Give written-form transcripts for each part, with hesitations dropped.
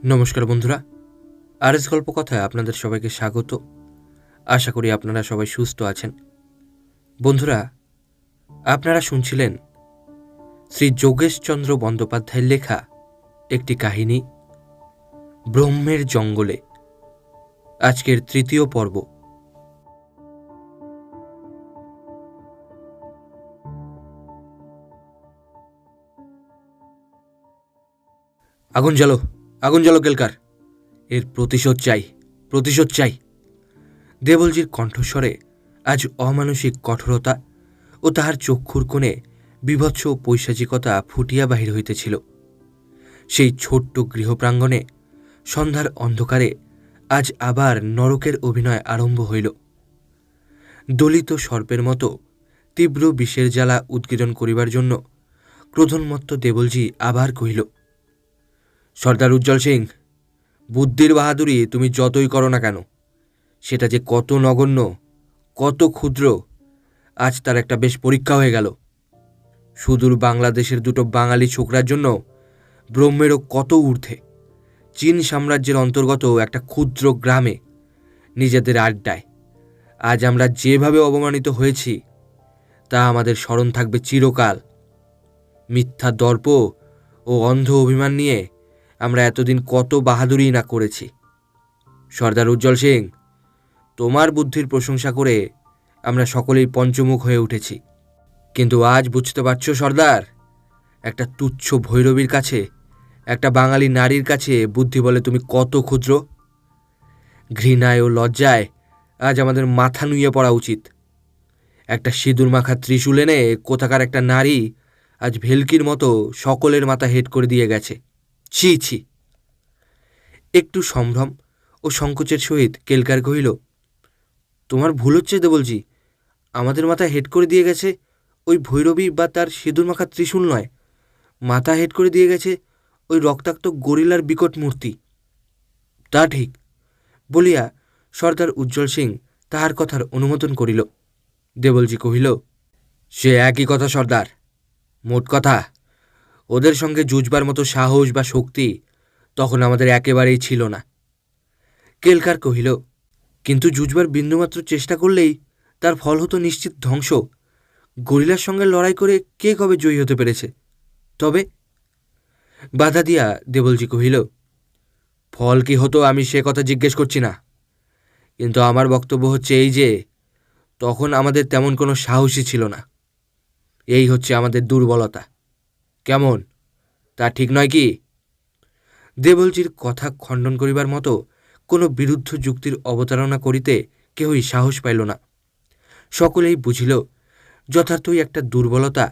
নমস্কার বন্ধুরা, আরএস গল্প কথায় আপনাদের সবাইকে স্বাগত। আশা করি আপনারা সবাই সুস্থ আছেন। বন্ধুরা, আপনারা শুনছিলেন শ্রী যোগেশচন্দ্র বন্দ্যোপাধ্যায়ের লেখা একটি কাহিনী, ব্রহ্মের জঙ্গলে। আজকের তৃতীয় পর্ব। আগুন জ্বালো, আগুন জ্বালো কেলকার, এর প্রতিশোধ চাই, প্রতিশোধ চাই। দেবলজির কণ্ঠস্বরে আজ অমানসিক কঠোরতা ও তাহার চক্ষুর কোণে বীভৎস পৈশাচিকতা ফুটিয়া বাহির হইতেছিল। সেই ছোট্ট গৃহপ্রাঙ্গণে সন্ধ্যার অন্ধকারে আজ আবার নরকের অভিনয় আরম্ভ হইল। দলিত সর্পের মতো তীব্র বিষের জ্বালা উদ্গীরণ করিবার জন্য ক্রোধোন্মত্ত দেবলজি আবার কহিল, সর্দার উজ্জ্বল সিং, বুদ্ধির বাহাদুরি তুমি যতই করো না কেন, সেটা যে কত নগণ্য, কত ক্ষুদ্র, আজ তার একটা বেশ পরীক্ষা হয়ে গেল। সুদূর বাংলাদেশের দুটো বাঙালি ছোকরার জন্য ব্রহ্মেরও কত ঊর্ধ্বে চীন সাম্রাজ্যের অন্তর্গত একটা ক্ষুদ্র গ্রামে নিজেদের আড্ডায় আজ আমরা যেভাবে অবমানিত হয়েছি তা আমাদের স্মরণ থাকবে চিরকাল। মিথ্যা দর্প ও অন্ধ অভিমান নিয়ে আমরা এতদিন কত বাহাদুরি না করেছি। সর্দার উজ্জ্বল সিং, তোমার বুদ্ধির প্রশংসা করে আমরা সকলেই পঞ্চমুখ হয়ে উঠেছি, কিন্তু আজ বুঝতে পারছো সর্দার, একটা তুচ্ছ ভৈরবীর কাছে, একটা বাঙালি নারীর কাছে বুদ্ধি বলে তুমি কত ক্ষুদ্র। ঘৃণায় ও লজ্জায় আজ আমাদের মাথা নুইয়ে পড়া উচিত। একটা সিঁদুর মাখা ত্রিশূল এনে কোথাকার একটা নারী আজ ভেলকির মতো সকলের মাথা হেট করে দিয়ে গেছে। ছি ছি। একটু সম্ভ্রম ও সংকোচের সহিত কেলকার কহিল, তোমার ভুল হচ্ছে দেবলজি, আমাদের মাথা হেট করে দিয়ে গেছে ওই ভৈরবী বা তার সিঁদুর মাখা ত্রিশূল নয়, মাথা হেট করে দিয়ে গেছে ওই রক্তাক্ত গরিলার বিকট মূর্তি। তা ঠিক বলিয়া সর্দার উজ্জ্বল সিং তাহার কথার অনুমোদন করিল। দেবলজি কহিল, সে একই কথা সর্দার। মোট কথা, ওদের সঙ্গে যুঝবার মতো সাহস বা শক্তি তখন আমাদের একেবারেই ছিল না। কেলকার কহিল, কিন্তু যুঝবার বিন্দুমাত্র চেষ্টা করলেই তার ফল হতো নিশ্চিত ধ্বংস। গরিলার সঙ্গে লড়াই করে কে কবে জয়ী হতে পেরেছে? তবে বাধা দিয়া দেবলজি কহিল, ফল কি হতো আমি সে কথা জিজ্ঞেস করছি না, কিন্তু আমার বক্তব্য হচ্ছে এই যে তখন আমাদের তেমন কোনো সাহসই ছিল না। এই হচ্ছে আমাদের দুর্বলতা। কেমন, তা ঠিক নয় কি? দেবলজির কথা খণ্ডন করিবার মতো কোনো বিরুদ্ধ যুক্তির অবতারণা করিতে কেহই সাহস পাইল না। সকলেই বুঝিল যথার্থই একটা দুর্বলতা,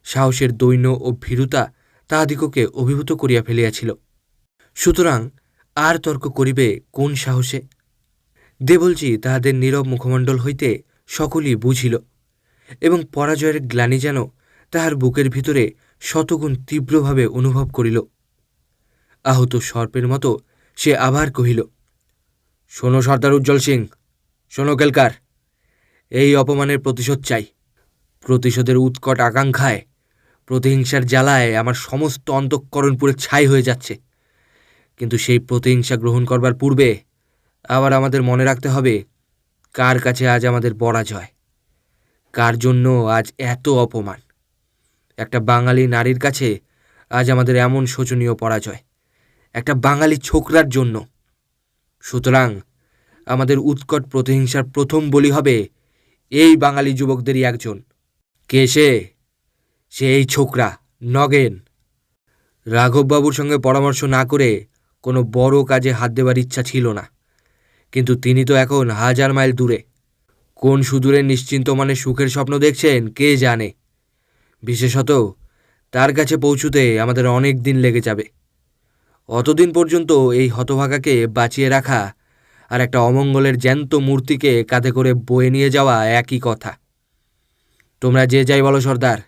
সাহসের দৈন্য ও ভীরুতা তাহাদিগকে অভিভূত করিয়া ফেলিয়াছিল। সুতরাং আর তর্ক করিবে কোন সাহসে? দেবলজি তাহাদের নীরব মুখমণ্ডল হইতে সকলেই বুঝিল, এবং পরাজয়ের গ্লানি যেন তাহার বুকের ভিতরে শতগুণ তীব্রভাবে অনুভব করিল। আহত সর্পের মতো সে আবার কহিল, শোনো সর্দার উজ্জ্বল সিং, শোনো কেলকার, এই অপমানের প্রতিশোধ চাই। প্রতিশোধের উৎকট আকাঙ্ক্ষায়, প্রতিহিংসার জ্বালায় আমার সমস্ত অন্তঃকরণ পুরো ছাই হয়ে যাচ্ছে। কিন্তু সেই প্রতিহিংসা গ্রহণ করবার পূর্বে আবার আমাদের মনে রাখতে হবে কার কাছে আজ আমাদের পরাজয়, কার জন্য আজ এত অপমান। একটা বাঙালি নারীর কাছে আজ আমাদের এমন শোচনীয় পরাজয়, একটা বাঙালি ছোকরার জন্য। সুতরাং আমাদের উৎকট প্রতিহিংসার প্রথম বলি হবে এই বাঙালি যুবকদেরই একজন। কে সে? সে এই ছোকরা নগেন। রাঘববাবুর সঙ্গে পরামর্শ না করে কোনো বড় কাজে হাত দেবার ইচ্ছা ছিল না, কিন্তু তিনি তো এখন 1000 মাইল দূরে। কোন সুদূরে নিশ্চিন্ত মানে সুখের স্বপ্ন দেখছেন কে জানে। বিশেষত তার কাছে পৌঁছুতে আমাদের অনেক দিন লেগে যাবে। অতদিন পর্যন্ত এই হতভাগাকে বাঁচিয়ে রাখা আর একটা অমঙ্গলের জ্যান্ত মূর্তিকে কাঁধে করে বয়ে নিয়ে যাওয়া একই কথা। তোমরা যে যাই বলো সর্দার,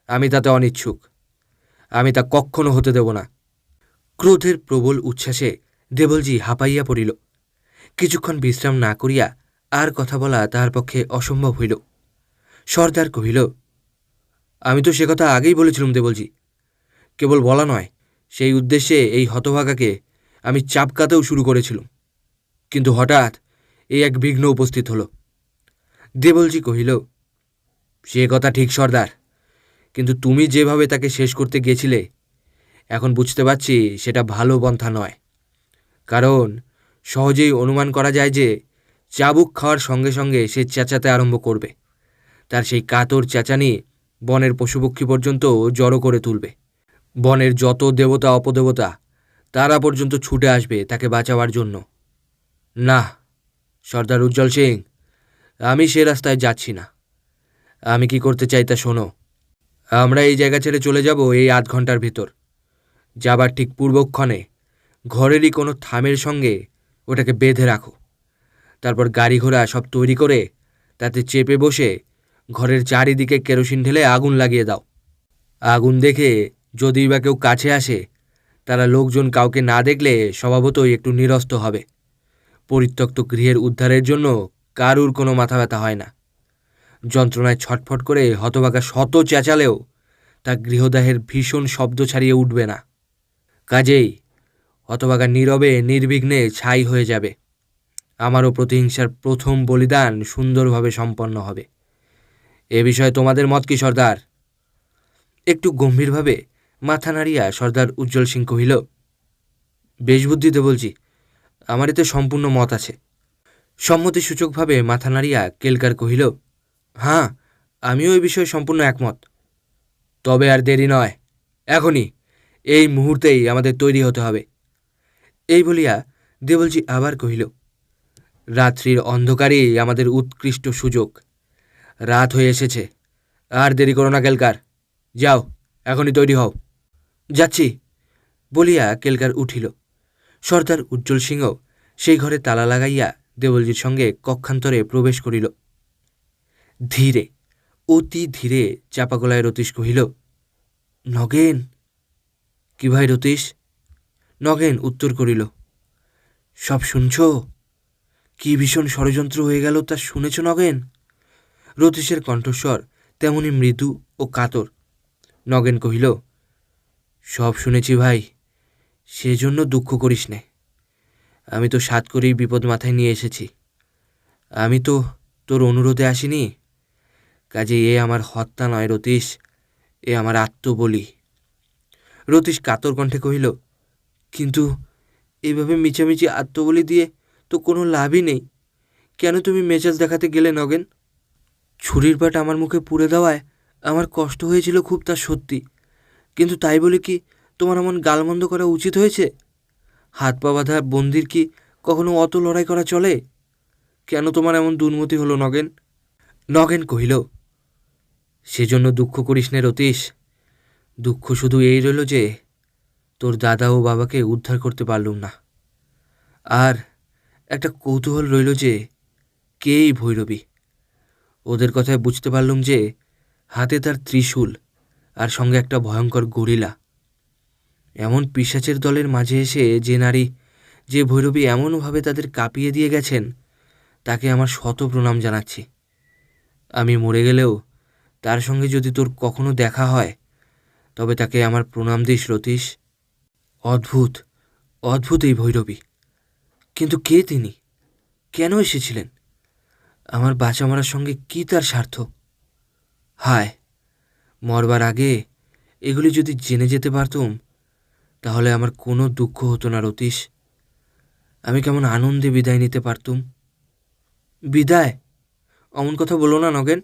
আমি তাতে অনিচ্ছুক। আমি তা কখনো হতে দেব না। ক্রোধের প্রবল উচ্ছ্বাসে দেবলজি হাঁপাইয়া পড়িল। কিছুক্ষণ বিশ্রাম না করিয়া আর কথা বলা তাহার পক্ষে অসম্ভব হইল। সর্দার কহিল, আমি তো সে কথা আগেই বলেছিলাম দেবলজি। কেবল বলা নয়, সেই উদ্দেশ্যে এই হতভাগাকে আমি চাপকাতেও শুরু করেছিলাম, কিন্তু হঠাৎ এই এক বিঘ্ন উপস্থিত হলো। দেবলজি কহিল, সে কথা ঠিক সর্দার, কিন্তু তুমি যেভাবে তাকে শেষ করতে গিয়েছিলে, এখন বুঝতে পারছি সেটা ভালো পন্থা নয়। কারণ সহজেই অনুমান করা যায় যে চাবুক খাওয়ার সঙ্গে সঙ্গে সে চেঁচাতে আরম্ভ করবে। তার সেই কাতর চেঁচানি বনের পশুপক্ষী পর্যন্ত জড়ো করে তুলবে। বনের যত দেবতা অপদেবতা তারা পর্যন্ত ছুটে আসবে তাকে বাঁচাবার জন্য। না সর্দার উজ্জ্বল সিং, আমি সে রাস্তায় যাচ্ছি না। আমি কি করতে চাই তা শোনো। আমরা এই জায়গা ছেড়ে চলে যাব এই ৮ ঘন্টার ভিতর। যাবার ঠিক পূর্বক্ষণে ঘরেরই কোনো থামের সঙ্গে ওটাকে বেঁধে রাখো। তারপর গাড়ি ঘোড়া সব তৈরি করে তাতে চেপে বসে ঘরের চারিদিকে কেরোসিন ঢেলে আগুন লাগিয়ে দাও। আগুন দেখে যদি বা কেউ কাছে আসে, তারা লোকজন কাউকে না দেখলে স্বভাবতই একটু নিরস্ত হবে। পরিত্যক্ত গৃহের উদ্ধারের জন্য কারুর কোনো মাথা ব্যথা হয় না। যন্ত্রণায় ছটফট করে হতভাগা শত চেঁচালেও তা গৃহদাহের ভীষণ শব্দ ছাড়িয়ে উঠবে না। কাজেই হতভাগা নীরবে নির্বিঘ্নে ছাই হয়ে যাবে। আমারও প্রতিহিংসার প্রথম বলিদান সুন্দরভাবে সম্পন্ন হবে। এ বিষয়ে তোমাদের মত কি সর্দার? একটু গম্ভীরভাবে মাথা নাড়িয়া সর্দার উজ্জ্বল সিং কহিল, বেশ বুদ্ধিতে বলছি, আমার এতে সম্পূর্ণ মত আছে। সম্মতিসূচকভাবে মাথা নাড়িয়া কেলকার কহিল, হ্যাঁ, আমিও এই বিষয়ে সম্পূর্ণ একমত। তবে আর দেরি নয়, এখনই এই মুহূর্তেই আমাদের তৈরি হতে হবে। এই বলিয়া দেবলজি আবার কহিল, রাত্রির অন্ধকারেই আমাদের উৎকৃষ্ট সুযোগ। রাত হয়ে এসেছে, আর দেরি করো না কেলকার, যাও এখনই তৈরি হও। যাচ্ছি বলিয়া কেলকার উঠিল। সর্দার উজ্জ্বল সিংহ সেই ঘরে তালা লাগাইয়া দেবলজির সঙ্গে কক্ষান্তরে প্রবেশ করিল। ধীরে, অতি ধীরে চাপা গলায় রতীশ কহিল, নগেন। কি ভাই রতীশ? নগেন উত্তর করিল, সব শুনছ? কি ভীষণ ষড়যন্ত্র হয়ে গেল তা শুনেছ নগেন? রতীশের কণ্ঠস্বর তেমনি মৃদু ও কাতর। নগেন কহিল, সব শুনেছি ভাই, সেজন্য দুঃখ করিস নে। আমি তো সাত করেই বিপদ মাথায় নিয়ে এসেছি। আমি তো তোর অনুরোধে আসিনি। কাজে এ আমার হত্যা নয় রতীশ, এ আমার আত্মবলি। রতীশ কাতর কণ্ঠে কহিল, কিন্তু এভাবে মিছামিছি আত্মবলি দিয়ে তো কোনো লাভই নেই। কেন তুমি মেজাজ দেখাতে গেলে নগেন? ছুরির পাট আমার মুখে পুড়ে দেওয়ায় আমার কষ্ট হয়েছিল খুব, তা সত্যি, কিন্তু তাই বলে কি তোমার এমন গালমন্দ করা উচিত হয়েছে? হাত পা বাঁধা বন্দির কি কখনো অত লড়াই করা চলে? কেন তোমার এমন দুর্মতি হলো নগেন? নগেন কহিল, সেজন্য দুঃখ করিস নে রতীশ। দুঃখ শুধু এই রইল যে তোর দাদা ও বাবাকে উদ্ধার করতে পারলুম না। আর একটা কৌতূহল রইল যে কে এই ভৈরবী। ওদের কথায় বুঝতে পারলুম যে হাতে তার ত্রিশূল আর সঙ্গে একটা ভয়ঙ্কর গরিলা। এমন পিশাচের দলের মাঝে এসে যে নারী, যে ভৈরবী এমনভাবে তাদের কাঁপিয়ে দিয়ে গেছেন, তাকে আমার শত প্রণাম জানাচ্ছি। আমি মরে গেলেও তার সঙ্গে যদি তোর কখনো দেখা হয়, তবে তাকে আমার প্রণাম দিস রতীশ। অদ্ভুত, অদ্ভুত এই ভৈরবী। কিন্তু কে তিনি? কেন এসেছিলেন? আমার বাঁচা মরার সঙ্গে কি তার স্বার্থ? হায়, মরবার আগে এগুলি যদি জেনে যেতে পারতুম, তাহলে আমার কোনো দুঃখ হতো না রতীশ। আমি কেমন আনন্দে বিদায় নিতে পারতুম। বিদায়? অমন কথা বলো না নগেন,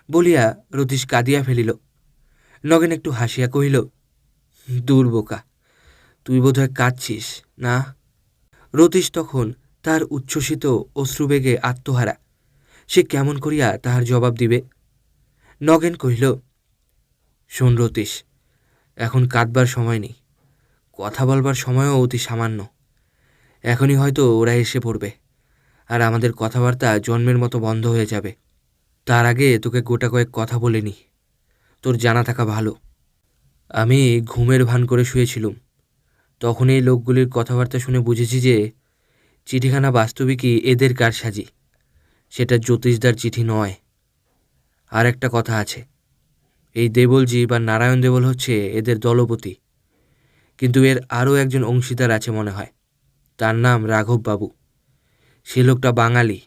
বলিয়া রতীশ কাঁদিয়া ফেলিল। নগেন একটু হাসিয়া কহিল, দূর বোকা, তুই বোধহয় কাঁদছিস না? রতীশ তখন তার উচ্ছ্বসিত অশ্রুবেগে আত্মহারা। সে কেমন করিয়া তাহার জবাব দিবে? নগেন কহিল, শোন রতীশ, এখন কাঁদবার সময় নেই, কথা বলবার সময়ও অতি সামান্য। এখনই হয়তো ওরা এসে পড়বে, আর আমাদের কথাবার্তা জন্মের মতো বন্ধ হয়ে যাবে। তার আগে তোকে গোটা কয়েক কথা বলে নি, তোর জানা থাকা ভালো। আমি ঘুমের ভান করে শুয়েছিলুম, তখন এই লোকগুলির কথাবার্তা শুনে বুঝেছি যে চিঠিখানা বাস্তবিকই এদের কারসাজি, সেটা জ্যোতিষদার চিঠি নয়। আর একটা কথা আছে, এই দেবলজি বা নারায়ণ দেবল হচ্ছে এদের দলপতি, কিন্তু এর আরও একজন অংশীদার আছে মনে হয়। তার নাম রাঘব বাবু। সে লোকটা বাঙালি,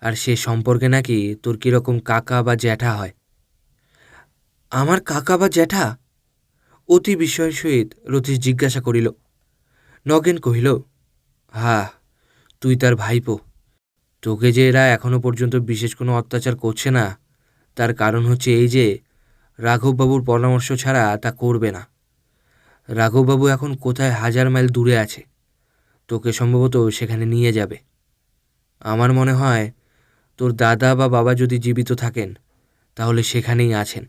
আর সে সম্পর্কে নাকি তোর কীরকম কাকা বা জ্যাঠা হয়। আমার কাকা বা জ্যাঠা? অতি বিস্ময়ের সহিত রতীশ জিজ্ঞাসা করিল। নগেন কহিল, হা, তুই তার ভাইপো। তোকে যে এরা এখনো পর্যন্ত বিশেষ কোনো অত্যাচার করছে না, তার কারণ হচ্ছে এই যে রাঘববাবুর পরামর্শ ছাড়া তা করবে না। রাঘববাবু এখন কোথায় 1000 মাইল দূরে আছে, তোকে সম্ভবত সেখানে নিয়ে যাবে। আমার মনে হয় তোর দাদা বা বাবা যদি জীবিত থাকেন তাহলে সেখানেই আছেন,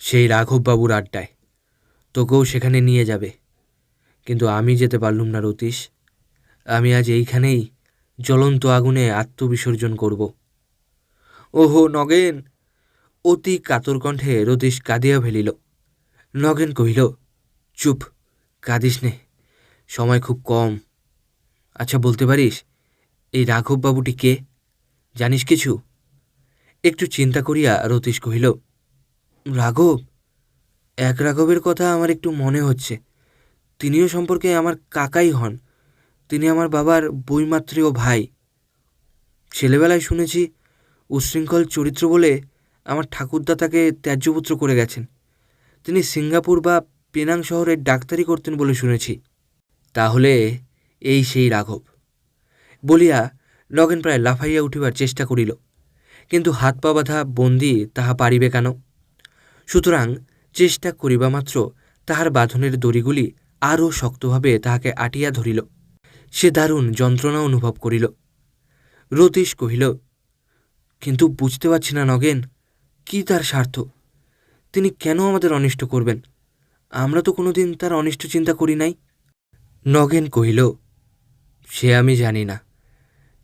সেই রাঘববাবুর আড্ডায়। তোকেও সেখানে নিয়ে যাবে। কিন্তু আমি যেতে পারলুম না রতীশ। আমি আজ এইখানেই জ্বলন্ত আগুনে আত্মবিসর্জন করব। ওহো নগেন! অতি কাতর কণ্ঠে রতীশ কাঁদিয়া ফেলিল। নগেন কহিল, চুপ, কাঁদিস নে, সময় খুব কম। আচ্ছা, বলতে পারিস এই রাঘববাবুটি কে? জানিস কিছু? একটু চিন্তা করিয়া রতীশ কহিল, রাঘব? এক রাঘবের কথা আমার একটু মনে হচ্ছে। তিনিও সম্পর্কে আমার কাকাই হন। তিনি আমার বাবার বৈমাত্রেয় ভাই। ছেলেবেলায় শুনেছি উচ্ছৃঙ্খল চরিত্র বলে আমার ঠাকুরদা তাকে ত্যায্যপুত্র করে গেছেন। তিনি সিঙ্গাপুর বা পেনাং শহরে ডাক্তারি করতেন বলে শুনেছি। তাহলে এই সেই রাঘব। বলিয়া নগেন প্রায় লাফাইয়া উঠিবার চেষ্টা করিল, কিন্তু হাত পা বাঁধা বন্দি তাহা পারিবে কেন? সুতরাং চেষ্টা করিবা মাত্র তাহার বাঁধনের দড়িগুলি আরও শক্তভাবে তাহাকে আটিয়া ধরিল। সে দারুণ যন্ত্রণা অনুভব করিল। রতীশ কহিল, কিন্তু বুঝতে পারছি না নগেন, কি তার স্বার্থ? তিনি কেন আমাদের অনিষ্ট করবেন? আমরা তো কোনোদিন তার অনিষ্ট চিন্তা করি নাই। নগেন কহিল, সে আমি জানি না,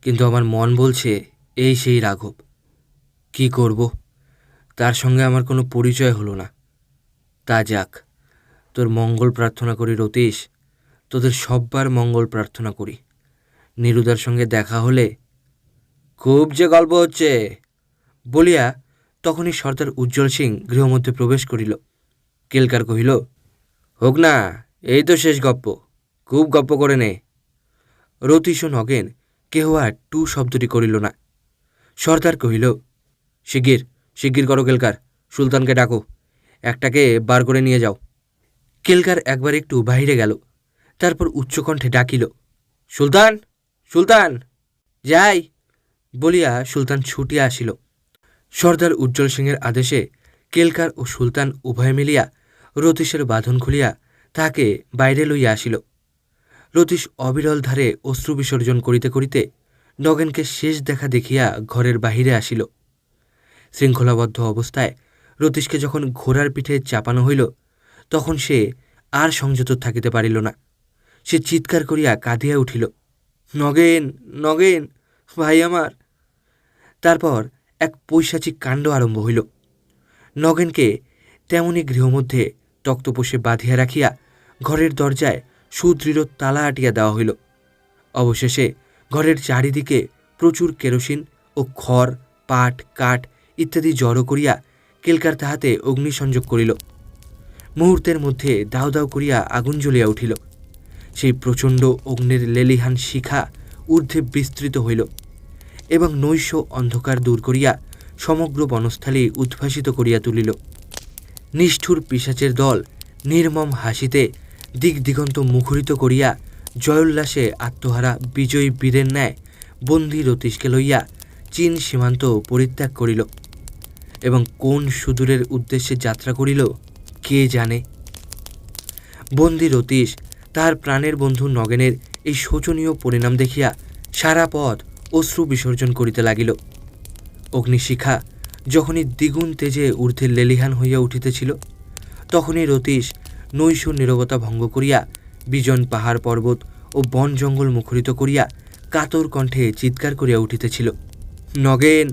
কিন্তু আমার মন বলছে এই সেই রাঘব। কি করব, তার সঙ্গে আমার কোনো পরিচয় হলো না। তা যাক, তোর মঙ্গল প্রার্থনা করি রতীশ, তোদের সব্বার মঙ্গল প্রার্থনা করি। নীরুদার সঙ্গে দেখা হলে? খুব যে গল্প হচ্ছে, বলিয়া তখনই সর্দার উজ্জ্বল সিং গৃহমধ্যে প্রবেশ করিল। কেলকার কহিল, হোক না, এই তো শেষ গপ্প, খুব গপ্প করে নে। রতীশ ও নগেন কেহ আর টু শব্দটি করিল না। সর্দার কহিল, শিগগির শিগগির করো কেলকার, সুলতানকে ডাকো, একটাকে বার করে নিয়ে যাও। কেলকার একবার একটু বাহিরে গেল, তারপর উচ্চকণ্ঠে ডাকিল, সুলতান, সুলতান! যাই, বলিয়া সুলতান ছুটিয়া আসিল। সর্দার উজ্জ্বল সিংয়ের আদেশে কেলকার ও সুলতান উভয় মিলিয়া রতীশের বাঁধন খুলিয়া তাহাকে বাইরে লইয়া আসিল। রতীশ অবিরল ধারে অশ্রু বিসর্জন করিতে করিতে নগেনকে শেষ দেখা দেখিয়া ঘরের বাহিরে আসিল। শৃঙ্খলাবদ্ধ অবস্থায় রতীশকে যখন ঘোড়ার পিঠে চাপানো হইল, তখন সে আর সংযত থাকিতে পারিল না। সে চিৎকার করিয়া কাঁদিয়া উঠিল, নগেন, নগেন, ভাই আমার! তারপর এক পৈশাচিক কাণ্ড আরম্ভ হইল। নগেনকে তেমনি গৃহমধ্যে তক্তপোষে বাঁধিয়া রাখিয়া ঘরের দরজায় সুদৃঢ় তালা আটিয়া দেওয়া হইল। অবশেষে ঘরের চারিদিকে প্রচুর কেরোসিন ও খড়, পাট, কাঠ ইত্যাদি জড়ো করিয়া কেলকার তাহাতে অগ্নিসংযোগ করিল। মুহূর্তের মধ্যে দাউ দাউ করিয়া আগুন জ্বলিয়া উঠিল। সেই প্রচণ্ড অগ্নির লেলিহান শিখা ঊর্ধ্বে বিস্তৃত হইল এবং নৈশ অন্ধকার দূর করিয়া সমগ্র বনস্থলী উদ্ভাসিত করিয়া তুলিল। নিষ্ঠুর পিশাচের দল নির্মম হাসিতে দিক দিগন্ত মুখরিত করিয়া জয়োল্লাসে আত্মহারা বিজয়ী বীরের ন্যায় বন্দী রতীশকে লইয়া চীন সীমান্ত পরিত্যাগ করিল, এবং কোন সুদূরের উদ্দেশ্যে যাত্রা করিল কে জানে। বন্দী রতীশ তাহার প্রাণের বন্ধু নগেনের এই শোচনীয় পরিণাম দেখিয়া সারা পথ অশ্রু বিসর্জন করিতে লাগিল। অগ্নিশিখা যখনই দ্বিগুণ তেজে ঊর্ধ্বে লেলিহান হইয়া উঠিতেছিল, তখনই রতীশ নৈশ নীরবতা ভঙ্গ করিয়া বিজন পাহাড় পর্বত ও বন জঙ্গল মুখরিত করিয়া কাতর কণ্ঠে চিৎকার করিয়া উঠিতেছিল, নগেন,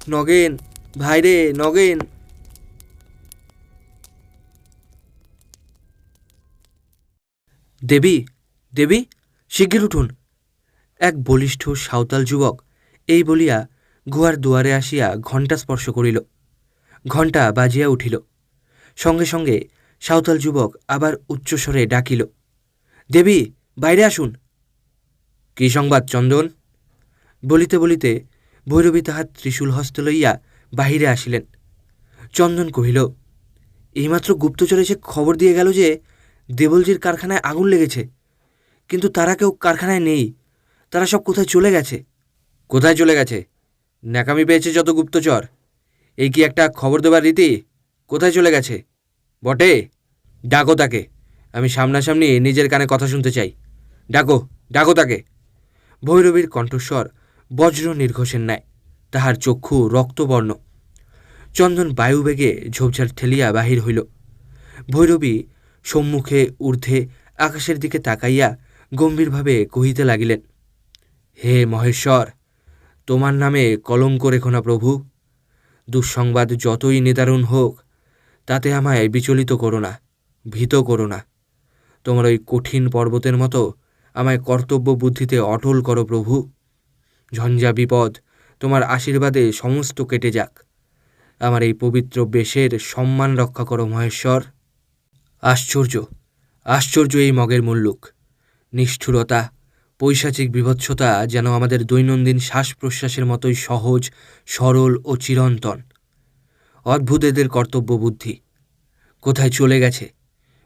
নগেন, ভাইরে নগেন! দেবী, দেবী, শিগগির উঠুন! এক বলিষ্ঠ সাঁওতাল যুবক এই বলিয়া গুহার দুয়ারে আসিয়া ঘণ্টা স্পর্শ করিল। ঘণ্টা বাজিয়া উঠিল। সঙ্গে সঙ্গে সাঁওতাল যুবক আবার উচ্চস্বরে ডাকিল, দেবী, বাইরে আসুন! কি সংবাদ চন্দন? বলিতে বলিতে ভৈরবী তাহার ত্রিশূল হস্তে লইয়া বাহিরে আসিলেন। চন্দন কহিল, এইমাত্র গুপ্তচর এসে খবর দিয়ে গেল যে দেবলজির কারখানায় আগুন লেগেছে, কিন্তু তারা কেউ কারখানায় নেই। তারা সব কোথায় চলে গেছে? কোথায় চলে গেছে? ন্যাকামি পেয়েছে যত গুপ্তচর। এই কি একটা খবর দেবার রীতি? কোথায় চলে গেছে? বটে, ডাকো তাকে। আমি সামনাসামনি নিজের কানে কথা শুনতে চাই। ডাকো, ডাকো তাকে। ভৈরবীর কণ্ঠস্বর বজ্র নির্ঘোষের ন্যায়, তাহার চক্ষু রক্তবর্ণ। চন্দন বায়ুবেগে ঝোপঝাড় ঠেলিয়া বাহির হইল। ভৈরবী সম্মুখে ঊর্ধ্বে আকাশের দিকে তাকাইয়া গম্ভীরভাবে কহিতে লাগিলেন, হে মহেশ্বর, তোমার নামে কলঙ্ক রেখো না প্রভু। দুঃসংবাদ যতই নিদারুণ হোক, তাতে আমায় বিচলিত করো না, ভীত করো না। তোমার ওই কঠিন পর্বতের মতো আমায় কর্তব্য বুদ্ধিতে অটল করো প্রভু। ঝঞ্ঝা বিপদ তোমার আশীর্বাদে সমস্ত কেটে যাক। আমার এই পবিত্র বেশের সম্মান রক্ষা করো মহেশ্বর। আশ্চর্য, আশ্চর্য এই মগের মুল্লুক। নিষ্ঠুরতা, পৈশাচিক বিভৎসতা যেন আমাদের দৈনন্দিন শ্বাস প্রশ্বাসের মতোই সহজ, সরল ও চিরন্তন। অদ্ভুত এদের কর্তব্য বুদ্ধি। কোথায় চলে গেছে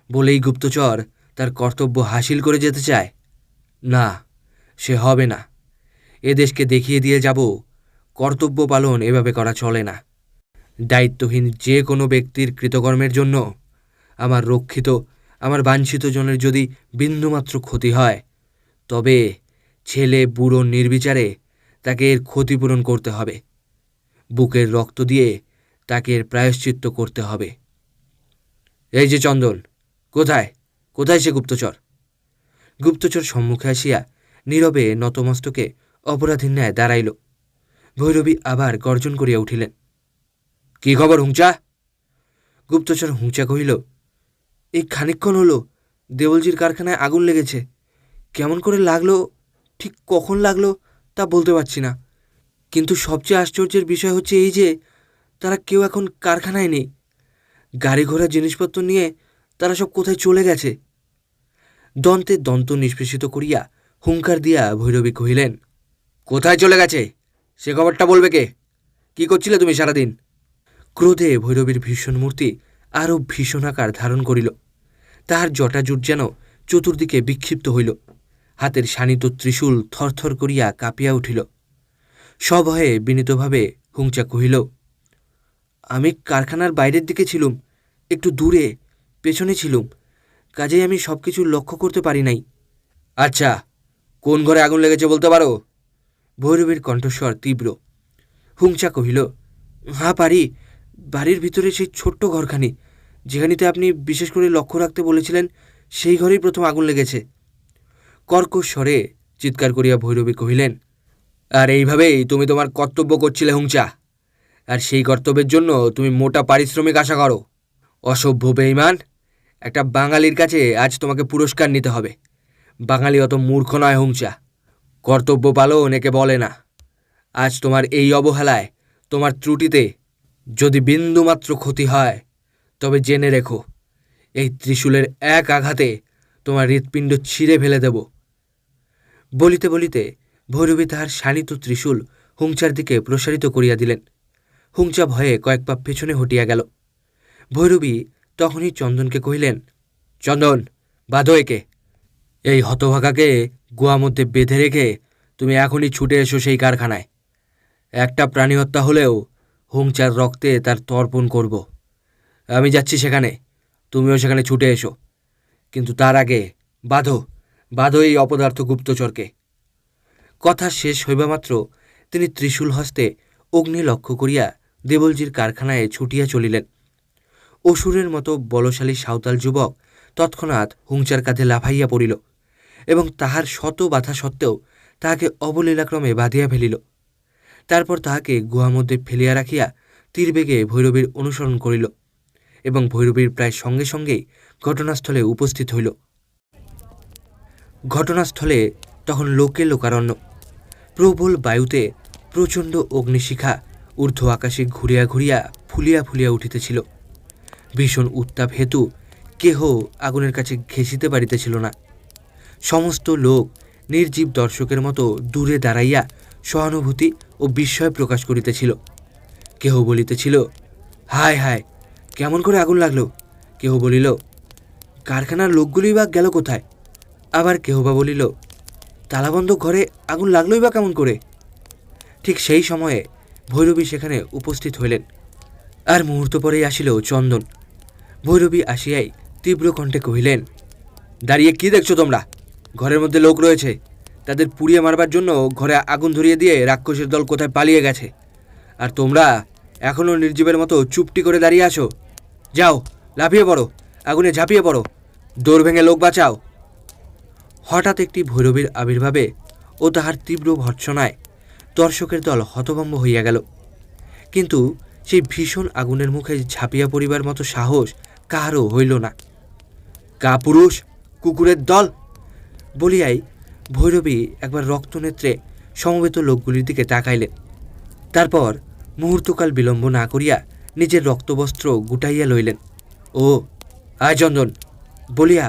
বলেই গুপ্তচর তার কর্তব্য হাসিল করে যেতে চায়? না, সে হবে না। এ দেশকে দেখিয়ে দিয়ে যাব, কর্তব্য পালন এভাবে করা চলে না। দায়িত্বহীন যে কোনো ব্যক্তির কৃতকর্মের জন্য আমার রক্ষিত, আমার বাঞ্ছিত জনের যদি বিন্দুমাত্র ক্ষতি হয়, তবে ছেলে বুড়ো নির্বিচারে তাকে এর ক্ষতিপূরণ করতে হবে। বুকের রক্ত দিয়ে তাকে এর প্রায়শ্চিত্ত করতে হবে। এই যে চন্দন, কোথায় কোথায় সে গুপ্তচর? গুপ্তচর সম্মুখে আসিয়া নীরবে নতমস্তকে অপরাধীর ন্যায় দাঁড়াইল। ভৈরবী আবার গর্জন করিয়া উঠিলেন, কি খবর হুঁচা? গুপ্তচর হুঁচা কহিল, এই খানিকক্ষণ হলো দেবলজির কারখানায় আগুন লেগেছে। কেমন করে লাগলো, ঠিক কখন লাগলো তা বলতে পারছি না, কিন্তু সবচেয়ে আশ্চর্যের বিষয় হচ্ছে এই যে তারা কেউ এখন কারখানায় নেই। গাড়ি ঘোড়া জিনিসপত্র নিয়ে তারা সব কোথায় চলে গেছে। দন্তে দন্ত নিষ্পেষিত করিয়া হুঙ্কার দিয়া ভৈরবী কহিলেন, কোথায় চলে গেছে সে খবরটা বলবে কে? কি করছিলে তুমি সারাদিন? ক্রোধে ভৈরবীর ভীষণ মূর্তি আরও ভীষণ আকার ধারণ করিল। তাহার জটাজুট যেন চতুর্দিকে বিক্ষিপ্ত হইল। হাতের শানিত ত্রিশূল থরথর করিয়া কাঁপিয়া উঠিল। সভয়ে বিনীতভাবে হুংচা কহিল, আমি কারখানার বাইরের দিকে ছিলুম, একটু দূরে পেছনে ছিলুম, কাজেই আমি সব কিছু লক্ষ্য করতে পারি নাই। আচ্ছা, কোন ঘরে আগুন লেগেছে বলতে পারো? ভৈরবীর কণ্ঠস্বর তীব্র। হুংচা কহিল, হ্যাঁ পারি। বাড়ির ভিতরে সেই ছোট্ট ঘরখানি, যেখানিতে আপনি বিশেষ করে লক্ষ্য রাখতে বলেছিলেন, সেই ঘরেই প্রথম আগুন লেগেছে। কর্কশ স্বরে চিৎকার করিয়া ভৈরবী কহিলেন, আর এইভাবেই তুমি তোমার কর্তব্য করছিলে হুংচা, আর সেই কর্তব্যের জন্য তুমি মোটা পারিশ্রমিক আশা করো। অসভ্য বেঈমান, একটা বাঙালির কাছে আজ তোমাকে পুরস্কার নিতে হবে। বাঙালি অত মূর্খ নয় হুংচা, কর্তব্য পালন একে বলে না। আজ তোমার এই অবহেলায়, তোমার ত্রুটিতে যদি বিন্দুমাত্র ক্ষতি হয়, তবে জেনে রেখো, এই ত্রিশূলের এক আঘাতে তোমার হৃৎপিণ্ড ছিঁড়ে ফেলে দেব। বলিতে বলিতে ভৈরবী তাহার শানিত ত্রিশূল হুংচার দিকে প্রসারিত করিয়া দিলেন। হুংচা ভয়ে কয়েক পা পেছনে হটিয়া গেল। ভৈরবী তখনই চন্দনকে কহিলেন, চন্দন, বাঁধো একে। এই হতভাগাকে গুয়া মধ্যে বেঁধে রেখে তুমি এখনই ছুটে এসো সেই কারখানায়। একটা প্রাণী হত্যা হলেও হুংচার রক্তে তার তর্পণ করব। আমি যাচ্ছি সেখানে, তুমিও সেখানে ছুটে এসো, কিন্তু তার আগে বাঁধো, বাঁধো এই অপদার্থ গুপ্তচরকে। কথা শেষ হইবামাত্র তিনি ত্রিশূল হস্তে অগ্নি লক্ষ্য করিয়া দেবলজির কারখানায় ছুটিয়া চলিলেন। অসুরের মতো বলশালী সাঁওতাল যুবক তৎক্ষণাৎ হুংচার কাঁধে লাফাইয়া পড়িল এবং তাহার শত বাধা সত্ত্বেও তাহাকে অবলীলাক্রমে বাঁধিয়া ফেলিল। তারপর তাহাকে গুহা মধ্যে ফেলিয়া রাখিয়া তীরবেগে ভৈরবীর অনুসরণ করিল এবং ভৈরবীর প্রায় সঙ্গে সঙ্গেই ঘটনাস্থলে উপস্থিত হইল। ঘটনাস্থলে তখন লোকে লোকারণ্য। প্রবল বায়ুতে প্রচণ্ড অগ্নিশিখা ঊর্ধ্ব আকাশে ঘুরিয়া ঘুরিয়া ফুলিয়া ফুলিয়া উঠিতেছিল। ভীষণ উত্তাপ হেতু কেহ আগুনের কাছে ঘেঁষিতে পারিতেছিল না। সমস্ত লোক নির্জীব দর্শকের মতো দূরে দাঁড়াইয়া সহানুভূতি ও বিস্ময় প্রকাশ করিতেছিল। কেহ বলিতেছিল, হায় হায়, কেমন করে আগুন লাগলো। কেহ বলিল, কারখানার লোকগুলি বা গেল কোথায়। আবার কেহ বা বলিল, তালাবন্ধ ঘরে আগুন লাগলোই বা কেমন করে। ঠিক সেই সময়ে ভৈরবী সেখানে উপস্থিত হইলেন। আর মুহূর্ত পরেই আসিল চন্দন। ভৈরবী আসিয়াই তীব্র কণ্ঠে কহিলেন, দাঁড়িয়ে কি দেখছো তোমরা? ঘরের মধ্যে লোক রয়েছে, তাদের পুড়িয়ে মারবার জন্য ঘরে আগুন ধরিয়ে দিয়ে রাক্ষসের দল কোথায় পালিয়ে গেছে, আর তোমরা এখনও নির্জীবের মতো চুপটি করে দাঁড়িয়ে আছো। যাও, লাফিয়ে পড়ো, আগুনে ঝাঁপিয়ে পড়ো, দৌড় ভেঙে লোক বাঁচাও। হঠাৎ একটি ভৈরবীর আবির্ভাবে ও তাহার তীব্র ভর্ৎসনায় দর্শকের দল হতভম্ব হইয়া গেল। কিন্তু সেই ভীষণ আগুনের মুখে ঝাঁপিয়া পড়িবার মতো সাহস কাহারও হইল না। কাপুরুষ, কুকুরের দল বলিয়াই ভৈরবী একবার রক্তনেত্রে সমবেত লোকগুলির দিকে তাকাইলেন। তারপর মুহূর্তকাল বিলম্ব না করিয়া নিজের রক্তবস্ত্র গুটাইয়া লইলেন। ও আয় চন্দন বলিয়া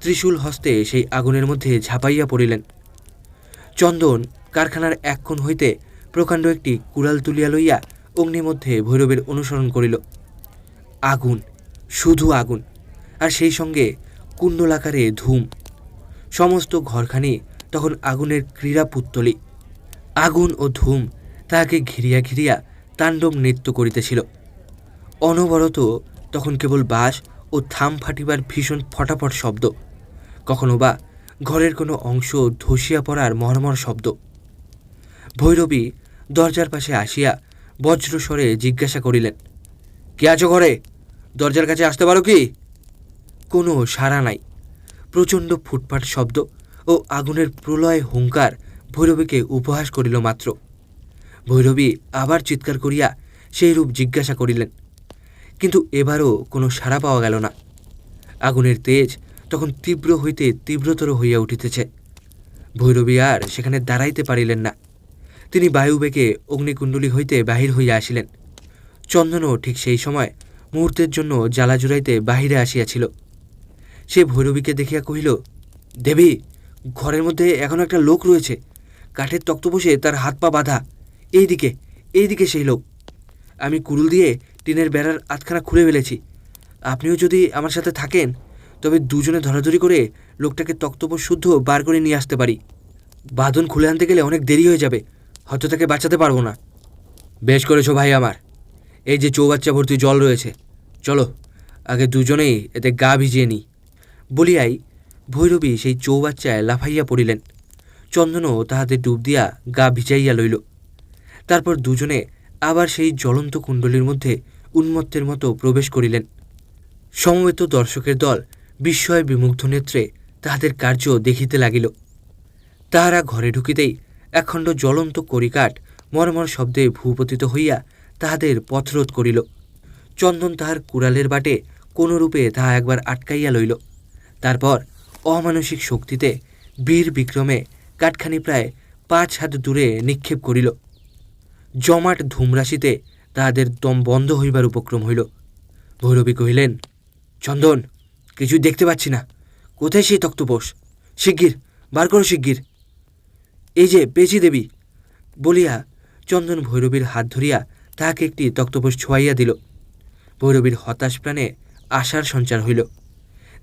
ত্রিশূল হস্তে সেই আগুনের মধ্যে ঝাঁপাইয়া পড়িলেন। চন্দন কারখানার এক কোণ হইতে প্রকাণ্ড একটি কুড়াল তুলিয়া লইয়া অগ্নিমধ্যে ভৈরবের অনুসরণ করিল। আগুন, শুধু আগুন, আর সেই সঙ্গে কুণ্ডলাকারে ধূম। সমস্ত ঘরখানি তখন আগুনের ক্রীড়া পুত্তলি। আগুন ও ধূম তাহাকে ঘিরিয়া ঘিরিয়া তাণ্ডব নৃত্য করিতেছিল। অনবরত তখন কেবল বাঁশ ও থাম ফাটিবার ভীষণ ফটাফট শব্দ, কখনো বা ঘরের কোনো অংশ ধসিয়া পড়ার মর্মর শব্দ। ভৈরবী দরজার পাশে আসিয়া বজ্রস্বরে জিজ্ঞাসা করিলেন, কে আছো ঘরে? দরজার কাছে আসতে পারো কি? কোনো সাড়া নাই। প্রচণ্ড ফুটফাট শব্দ ও আগুনের প্রলয় হুঙ্কার ভৈরবীকে উপহাস করিল মাত্র। ভৈরবী আবার চিৎকার করিয়া সেই রূপ জিজ্ঞাসা করিলেন, কিন্তু এবারও কোনো সাড়া পাওয়া গেল না। আগুনের তেজ তখন তীব্র হইতে তীব্রতর হইয়া উঠিতেছে। ভৈরবী আর সেখানে দাঁড়াইতে পারিলেন না। তিনি বায়ুবেগে অগ্নিকুণ্ডলী হইতে বাহির হইয়া আসিলেন। চন্দনও ঠিক সেই সময় মুহূর্তের জন্য জ্বালা জুড়াইতে বাহিরে আসিয়াছিল। সে ভৈরবীকে দেখিয়া কহিল, দেবী, ঘরের মধ্যে এখনো একটা লোক রয়েছে, কাঠের তক্তপোষে তার হাত পা বাঁধা। এইদিকে, এইদিকে সেই লোক। আমি কুড়ুল দিয়ে টিনের বেড়ার আধখানা খুলে ফেলেছি। আপনিও যদি আমার সাথে থাকেন তবে দুজনে ধরাধরি করে লোকটাকে তক্তপোষ শুদ্ধ বার করে নিয়ে আসতে পারি। বাঁধন খুলে আনতে গেলে অনেক দেরি হয়ে যাবে, হয়তো তাকে বাঁচাতে পারবো না। বেশ করেছো ভাই আমার, এই যে চৌবাচ্চা ভর্তি জল রয়েছে, চলো আগে দুজনেই এতে গা ভিজিয়ে নিই। বলিয়াই ভৈরবী সেই চৌবাচ্চায় লাফাইয়া পড়িলেন। চন্দনও তাহাতে ডুব দিয়া গা ভিজাইয়া লইল। তারপর দুজনে আবার সেই জ্বলন্ত কুণ্ডলীর মধ্যে উন্মত্তের মতো প্রবেশ করিলেন। সমবেত দর্শকের দল বিস্ময় বিমুগ্ধ নেত্রে তাহাদের কার্য দেখিতে লাগিল। তাহারা ঘরে ঢুকিতেই একখণ্ড জ্বলন্ত কড়িকাঠ মর্মর শব্দে ভূপতিত হইয়া তাহাদের পথরোধ করিল। চন্দন তাহার কুড়ালের বাটে কোনরূপে তাহা একবার আটকাইয়া লইল। তারপর অমানসিক শক্তিতে বীর বিক্রমে কাঠখানি প্রায় 5 হাত দূরে নিক্ষেপ করিল। জমাট ধূমরাশিতে তাহাদের দম বন্ধ হইবার উপক্রম হইল। ভৈরবী কহিলেন, চন্দন, কিছুই দেখতে পাচ্ছি না। কোথায় সেই তক্তপোষ? শিগগির বার করো, শিগগির। এই যে পেয়েছি দেবী বলিয়া চন্দন ভৈরবীর হাত ধরিয়া তাহাকে একটি তক্তপোষ ছোঁয়াইয়া দিল। ভৈরবীর হতাশ প্রাণে আশার সঞ্চার হইল।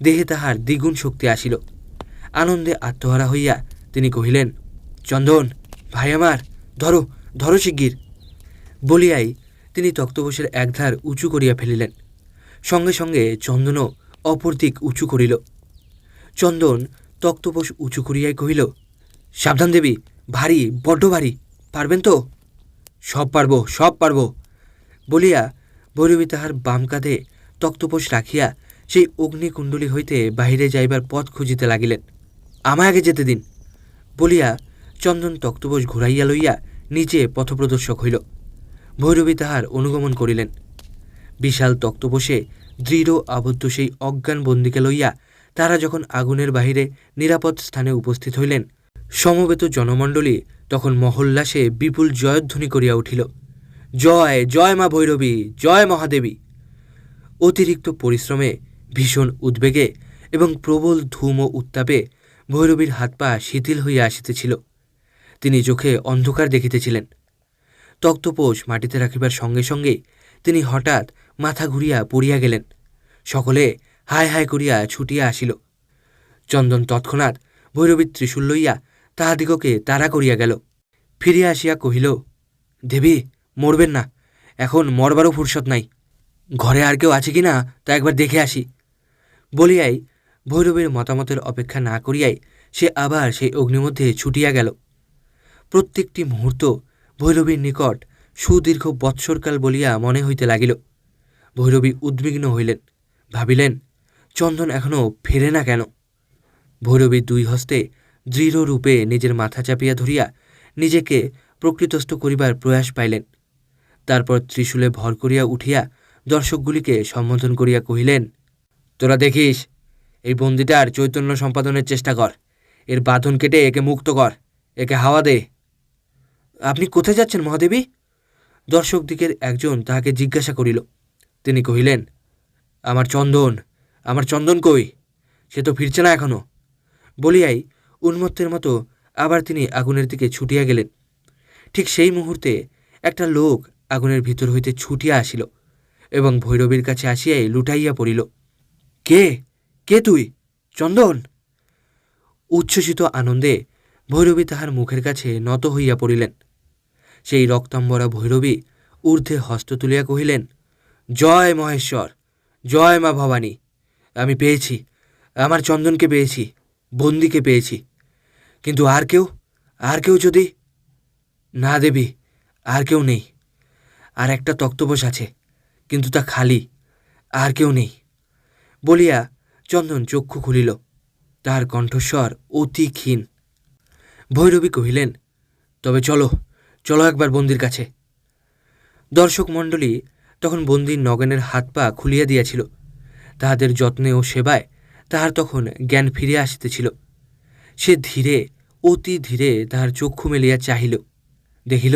দেহে তাহার দ্বিগুণ শক্তি আসিল। আনন্দে আত্মহারা হইয়া তিনি কহিলেন, চন্দন ভাই আমার, ধরো, ধরো শিগগির। বলিয়াই তিনি তক্তপোষের একধার উঁচু করিয়া ফেলিলেন। সঙ্গে সঙ্গে চন্দনও অপর দিক উঁচু করিল। চন্দন তক্তপোষ উঁচু করিয়াই কহিল, সাবধান দেবী, ভারী, বড্ড ভারী, পারবেন তো? সব পারব, সব পারব বলিয়া ভৈরবী তাহার বাম কাঁধে তক্তপোষ রাখিয়া সেই অগ্নিকুণ্ডলী হইতে বাহিরে যাইবার পথ খুঁজিতে লাগিলেন। আমায় আগে যেতে দিন বলিয়া চন্দন তক্তপোষ ঘুরাইয়া লইয়া নিজে পথপ্রদর্শক হইল। ভৈরবী তাহার অনুগমন করিলেন। বিশাল তক্তপোষে দৃঢ় আবদ্ধ সেই অজ্ঞান বন্দীকে লইয়া তারা যখন আগুনের বাহিরে নিরাপদ স্থানে উপস্থিত হইলেন, সমবেত জনমণ্ডলী তখন মহোল্লাসে বিপুল জয়ধ্বনি করিয়া উঠিল। জয় জয় মা ভৈরবী, জয় মহাদেবী। অতিরিক্ত পরিশ্রমে, ভীষণ উদ্বেগে এবং প্রবল ধূম ও উত্তাপে ভৈরবীর হাত পা শিথিল হইয়া আসিতেছিল। তিনি চোখে অন্ধকার দেখিতেছিলেন। তক্তপোষ মাটিতে রাখিবার সঙ্গে সঙ্গে তিনি হঠাৎ মাথা ঘুরিয়া পড়িয়া গেলেন। সকলে হায় হায় করিয়া ছুটিয়া আসিল। চন্দন তৎক্ষণাৎ ভৈরবীর ত্রিশূল লইয়া তাহাদিগকে তাড়া করিয়া গেল। ফিরিয়া আসিয়া কহিল, দেবী, মরবেন না, এখন মরবারও ফুরসত নাই। ঘরে আর কেউ আছে কি না তা একবার দেখে আসি। বলিয়াই ভৈরবীর মতামতের অপেক্ষা না করিয়াই সে আবার সেই অগ্নিমধ্যে ছুটিয়া গেল। প্রত্যেকটি মুহূর্ত ভৈরবীর নিকট সুদীর্ঘ বৎসরকাল বলিয়া মনে হইতে লাগিল। ভৈরবী উদ্বিগ্ন হইলেন, ভাবিলেন, চন্দন এখনও ফেরে না কেন? ভৈরবী দুই হস্তে দৃঢ়রূপে নিজের মাথা চাপিয়া ধরিয়া নিজেকে প্রকৃতস্থ করিবার প্রয়াস পাইলেন। তারপর ত্রিশূলে ভর করিয়া উঠিয়া দর্শকগুলিকে সম্বোধন করিয়া কহিলেন, তোরা দেখিস, এই বন্দিটার চৈতন্য সম্পাদনের চেষ্টা কর, এর বাঁধন কেটে একে মুক্ত কর, একে হাওয়া দে। আপনি কোথায় যাচ্ছেন মহাদেবী? দর্শকদিগের একজন তাহাকে জিজ্ঞাসা করিল। তিনি কহিলেন, আমার চন্দন কই? সে তো ফিরছে না এখনো। বলিয়াই উন্মত্তের মতো আবার তিনি আগুনের দিকে ছুটিয়া গেলেন। ঠিক সেই মুহূর্তে একটা লোক আগুনের ভিতর হইতে ছুটিয়া আসিল এবং ভৈরবীর কাছে আসিয়াই লুটাইয়া পড়িল। কে কে তুই, চন্দন? উচ্ছ্বসিত আনন্দে ভৈরবী তাহার মুখের কাছে নত হইয়া পড়িলেন। সেই রক্তাম্বরা ভৈরবী ঊর্ধ্বে হস্ত তুলিয়া কহিলেন, জয় মহেশ্বর, জয় মা ভবানী, আমি পেয়েছি, আমার চন্দনকে পেয়েছি, বন্দিকে পেয়েছি। কিন্তু আর কেউ যদি? না দেবী, আর কেউ নেই। আর একটা তক্তপোষ আছে, কিন্তু তা খালি, আর কেউ নেই। বলিয়া চন্দন চক্ষু খুলিল। তাহার কণ্ঠস্বর অতি ক্ষীণ। ভৈরবী কহিলেন, তবে চলো একবার বন্দির কাছে। দর্শক মণ্ডলী তখন বন্দির নগেনের হাত পা খুলিয়া দিয়াছিল। তাহাদের যত্নে ও সেবায় তাহার তখন জ্ঞান ফিরিয়া আসিতেছিল। সে ধীরে, অতি ধীরে তাহার চক্ষু মেলিয়া চাহিল। দেখিল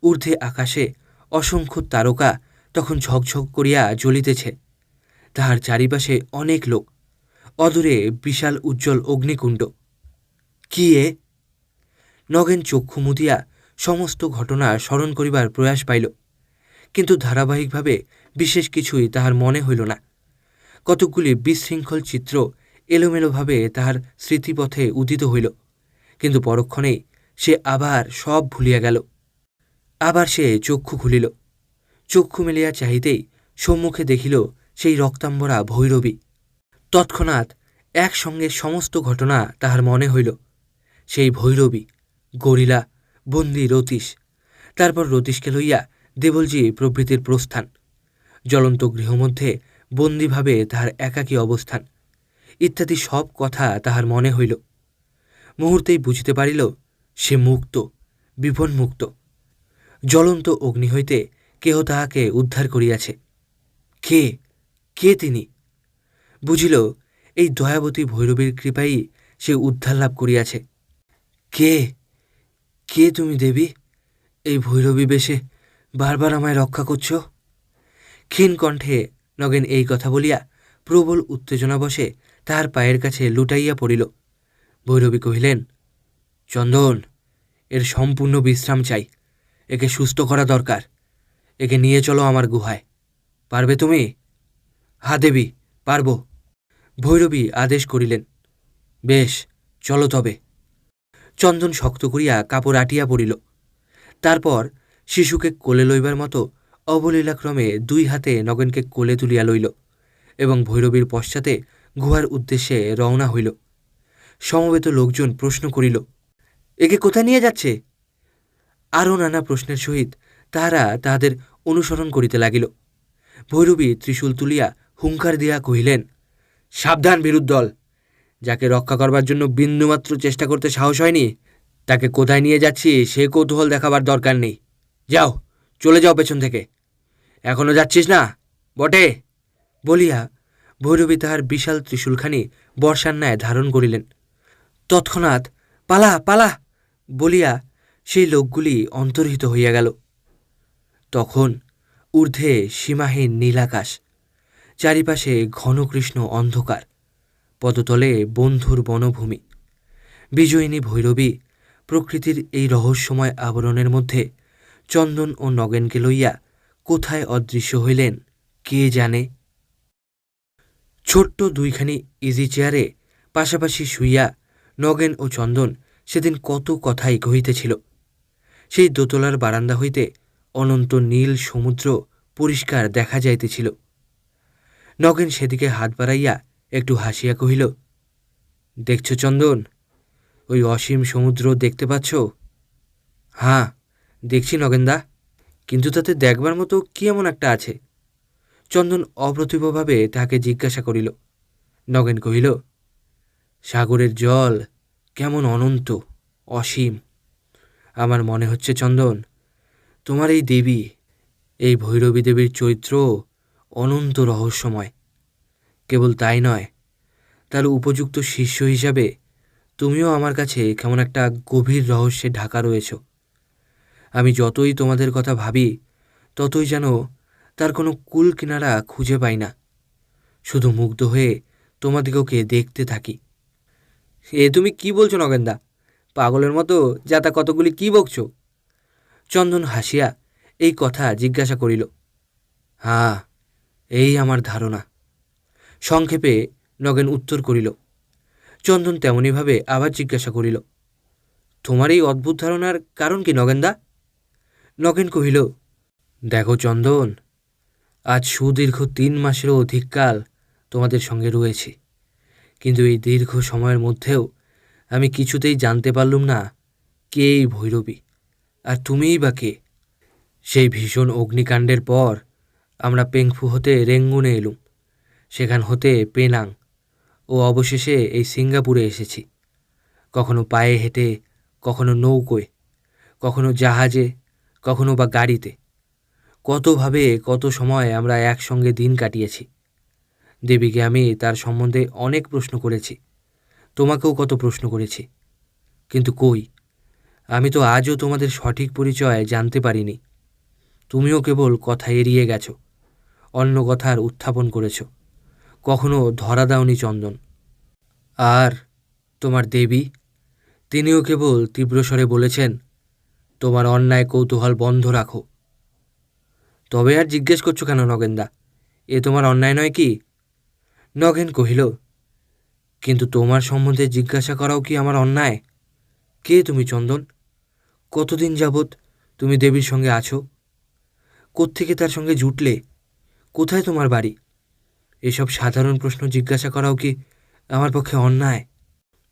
ঊর্ধ্বে আকাশে অসংখ্য তারকা তখন ঝকঝক করিয়া জ্বলিতেছে। তাহার চারিপাশে অনেক লোক, অদূরে বিশাল উজ্জ্বল অগ্নিকুণ্ড। কি এ? নগেন চক্ষু মুদিয়া সমস্ত ঘটনা স্মরণ করিবার প্রয়াস পাইল, কিন্তু ধারাবাহিকভাবে বিশেষ কিছুই তাহার মনে হইল না। কতকগুলি বিশৃঙ্খল চিত্র এলোমেলোভাবে তাহার স্মৃতিপথে উদিত হইল, কিন্তু পরক্ষণেই সে আবার সব ভুলিয়া গেল। আবার সে চক্ষু খুলিল। চক্ষু মেলিয়া চাহিতেই সম্মুখে দেখিল সেই রক্তাম্বরা ভৈরবী। তৎক্ষণাৎ একসঙ্গে সমস্ত ঘটনা তাহার মনে হইল। সেই ভৈরবী, গরিলা, বন্দী রতীশ, তারপর রতীশকে লইয়া দেবলজি প্রভৃতির প্রস্থান, জ্বলন্ত গৃহমধ্যে বন্দীভাবে তাহার একাকী অবস্থান ইত্যাদি সব কথা তাহার মনে হইল। মুহূর্তেই বুঝিতে পারিল সে মুক্ত, বিপন্মুক্ত। জ্বলন্ত অগ্নি হইতে কেহ তাহাকে উদ্ধার করিয়াছে। কে কে তিনি? বুঝিল এই দয়াবতী ভৈরবীর কৃপাই সে উদ্ধার লাভ করিয়াছে। কে কে তুমি দেবী? এই ভৈরবী বেশে বারবার আমায় রক্ষা করছ? ক্ষীণ কণ্ঠে নগেন এই কথা বলিয়া প্রবল উত্তেজনাবশে তাহার পায়ের কাছে লুটাইয়া পড়িল। ভৈরবী কহিলেন, চন্দন, এর সম্পূর্ণ বিশ্রাম চাই, একে সুস্থ করা দরকার, একে নিয়ে চলো আমার গুহায়। পারবে তুমি? হা দেবী, পারব। ভৈরবী আদেশ করিলেন। বেশ, চলো তবে। চন্দন শক্ত করিয়া কাপড় আটিয়া পড়িল। তারপর শিশুকে কোলে লইবার মতো অবলীলাক্রমে দুই হাতে নগেনকে কোলে তুলিয়া লইল এবং ভৈরবীর পশ্চাতে গুহার উদ্দেশ্যে রওনা হইল। সমবেত লোকজন প্রশ্ন করিল, একে কোথায় নিয়ে যাচ্ছে? আরও নানা প্রশ্নের সহিত তাহারা তাহাদের অনুসরণ করিতে লাগিল। ভৈরবী ত্রিশূল তুলিয়া হুঙ্কার দিয়া কহিলেন, সাবধান বিরুদ্ধল! যাকে রক্ষা করবার জন্য বিন্দুমাত্র চেষ্টা করতে সাহস হয়নি, তাকে কোথায় নিয়ে যাচ্ছি সে কৌতূহল দেখাবার দরকার নেই। যাও, চলে যাও পেছন থেকে। এখনো যাচ্ছিস না বটে? বলিয়া ভৈরবী তাহার বিশাল ত্রিশূলখানি বর্ষার ন্যায় ধারণ করিলেন। তৎক্ষণাৎ পালা পালা বলিয়া সেই লোকগুলি অন্তর্হিত হইয়া গেল। তখন ঊর্ধ্বে সীমাহীন নীলাকাশ, চারিপাশে ঘনকৃষ্ণ অন্ধকার, পদতলে বন্ধুর বনভূমি। বিজয়িনী ভৈরবী প্রকৃতির এই রহস্যময় আবরণের মধ্যে চন্দন ও নগেনকে লইয়া কোথায় অদৃশ্য হইলেন কে জানে। ছোট্ট দুইখানি ইজি চেয়ারে পাশাপাশি শুইয়া নগেন ও চন্দন সেদিন কত কথাই কহিতেছিল। সেই দোতলার বারান্দা হইতে অনন্ত নীল সমুদ্র পরিষ্কার দেখা যাইতেছিল। নগেন সেদিকে হাত বাড়াইয়া একটু হাসিয়া কহিল, দেখছ চন্দন, ওই অসীম সমুদ্র দেখতে পাচ্ছ? হ্যাঁ দেখছি নগেনদা, কিন্তু তাতে দেখবার মতো কি এমন একটা আছে? চন্দন অপ্রতিভভাবে তাহাকে জিজ্ঞাসা করিল। নগেন কহিল, সাগরের জল কেমন অনন্ত অসীম। আমার মনে হচ্ছে চন্দন, তোমার এই দেবী, এই ভৈরবী দেবীর চরিত্র অনন্ত রহস্যময়। কেবল তাই নয়, তার উপযুক্ত শিষ্য হিসাবে তুমিও আমার কাছে কেমন একটা গভীর রহস্যে ঢাকা রয়েছ। আমি যতই তোমাদের কথা ভাবি ততই যেন তার কোনো কুল কিনারা খুঁজে পাই না। শুধু মুগ্ধ হয়ে তোমাদিগকে দেখতে থাকি। এ তুমি কি বলছো নগেনদা? পাগলের মতো যাতা কতগুলি কি বকছ? চন্দন হাসিয়া এই কথা জিজ্ঞাসা করিল। হ্যাঁ, এই আমার ধারণা, সংক্ষেপে নগেন উত্তর করিল। চন্দন তেমনিভাবে আবার জিজ্ঞাসা করিল, তোমার এই অদ্ভুত ধারণার কারণ কি নগেনদা? নগেন কহিল, দেখো চন্দন, আজ সুদীর্ঘ 3 মাসেরও অধিককাল তোমাদের সঙ্গে রয়েছি, কিন্তু এই দীর্ঘ সময়ের মধ্যেও আমি কিছুতেই জানতে পারলুম না কে এই ভৈরবী, আর তুমিই বা কে। সেই ভীষণ অগ্নিকাণ্ডের পর আমরা পেংফু হতে রেঙ্গুনে এলুম, সেখান হতে পেনাং ও অবশেষে এই সিঙ্গাপুরে এসেছি। কখনো পায়ে হেঁটে, কখনো নৌকোয়, কখনো জাহাজে, কখনো বা গাড়িতে। কতভাবে কত সময় আমরা একসঙ্গে দিন কাটিয়েছি। দেবীকে আমি তার সম্বন্ধে অনেক প্রশ্ন করেছি, তোমাকেও কত প্রশ্ন করেছি, কিন্তু কই, আমি তো আজও তোমাদের সঠিক পরিচয় জানতে পারিনি। তুমিও কেবল কথা এড়িয়ে গেছ, অন্য কথার উত্থাপন করেছ, কখনো ধরা দাওনি চন্দন। আর তোমার দেবী, তিনিও কেবল তীব্রস্বরে বলেছেন, তোমার অন্যায় কৌতূহল বন্ধ রাখো। তবে আর জিজ্ঞেস করছো কেন নগেনদা? এ তোমার অন্যায় নয় কি? নগেন কহিল, কিন্তু তোমার সম্বন্ধে জিজ্ঞাসা করাও কি আমার অন্যায়? কে তুমি চন্দন? কতদিন যাবৎ তুমি দেবীর সঙ্গে আছো? কোত্থেকে তার সঙ্গে জুটলে? কোথায় তোমার বাড়ি? এসব সাধারণ প্রশ্ন জিজ্ঞাসা করাও কি আমার পক্ষে অন্যায়?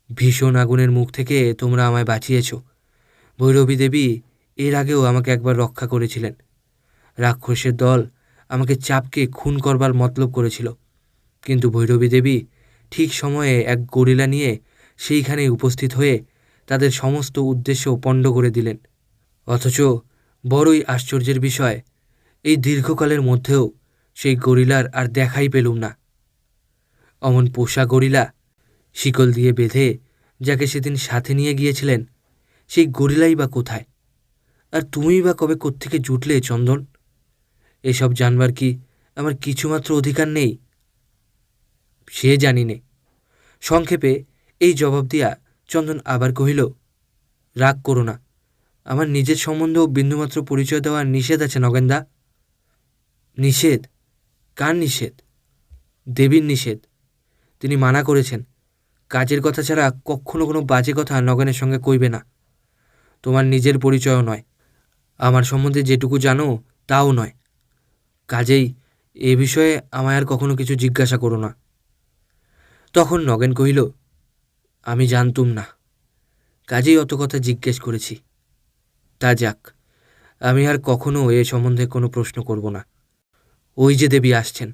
ভীষণ আগুনের মুখ থেকে তোমরা আমায় বাঁচিয়েছ। ভৈরবী দেবী এর আগেও আমাকে একবার রক্ষা করেছিলেন। রাক্ষসের দল আমাকে চাপকে খুন করবার মতলব করেছিল, কিন্তু ভৈরবী দেবী ঠিক সময়ে এক গরিলা নিয়ে সেইখানেই উপস্থিত হয়ে তাদের সমস্ত উদ্দেশ্য পণ্ড করে দিলেন। অথচ বড়ই আশ্চর্যের বিষয়, এই দীর্ঘকালের মধ্যেও সেই গরিলার আর দেখাই পেলুম না। অমন পোষা গরিলা, শিকল দিয়ে বেঁধে যাকে সেদিন সাথে নিয়ে গিয়েছিলেন, সেই গরিলাই বা কোথায়? আর তুমিই বা কবে কোত্থেকে জুটলে চন্দন? এসব জানবার কি আমার কিছুমাত্র অধিকার নেই? সে জানি নে। সংক্ষেপে এই জবাব দিয়া চন্দন আবার কহিল, রাগ করো না, আমার নিজের সম্বন্ধেও বিন্দুমাত্র পরিচয় দেওয়ার নিষেধ আছে নগেনদা। নিষেধ? কার নিষেধ? দেবীর নিষেধ। তিনি মানা করেছেন, কাজের কথা ছাড়া কখনো কোনো বাজে কথা নগেনের সঙ্গে কইবে না। তোমার নিজের পরিচয়ও নয়, আমার সম্বন্ধে যেটুকু জানো তাও নয়। কাজেই এ বিষয়ে আমায় আর কখনো কিছু জিজ্ঞাসা করো না। তখন নগেন কহিল, আমি জানতুম না, কাজেই অত কথা জিজ্ঞেস করেছি। তা যাক, আমি আর কখনো এ সম্বন্ধে কোনো প্রশ্ন করব না। ওই যে দেবী আসছেন,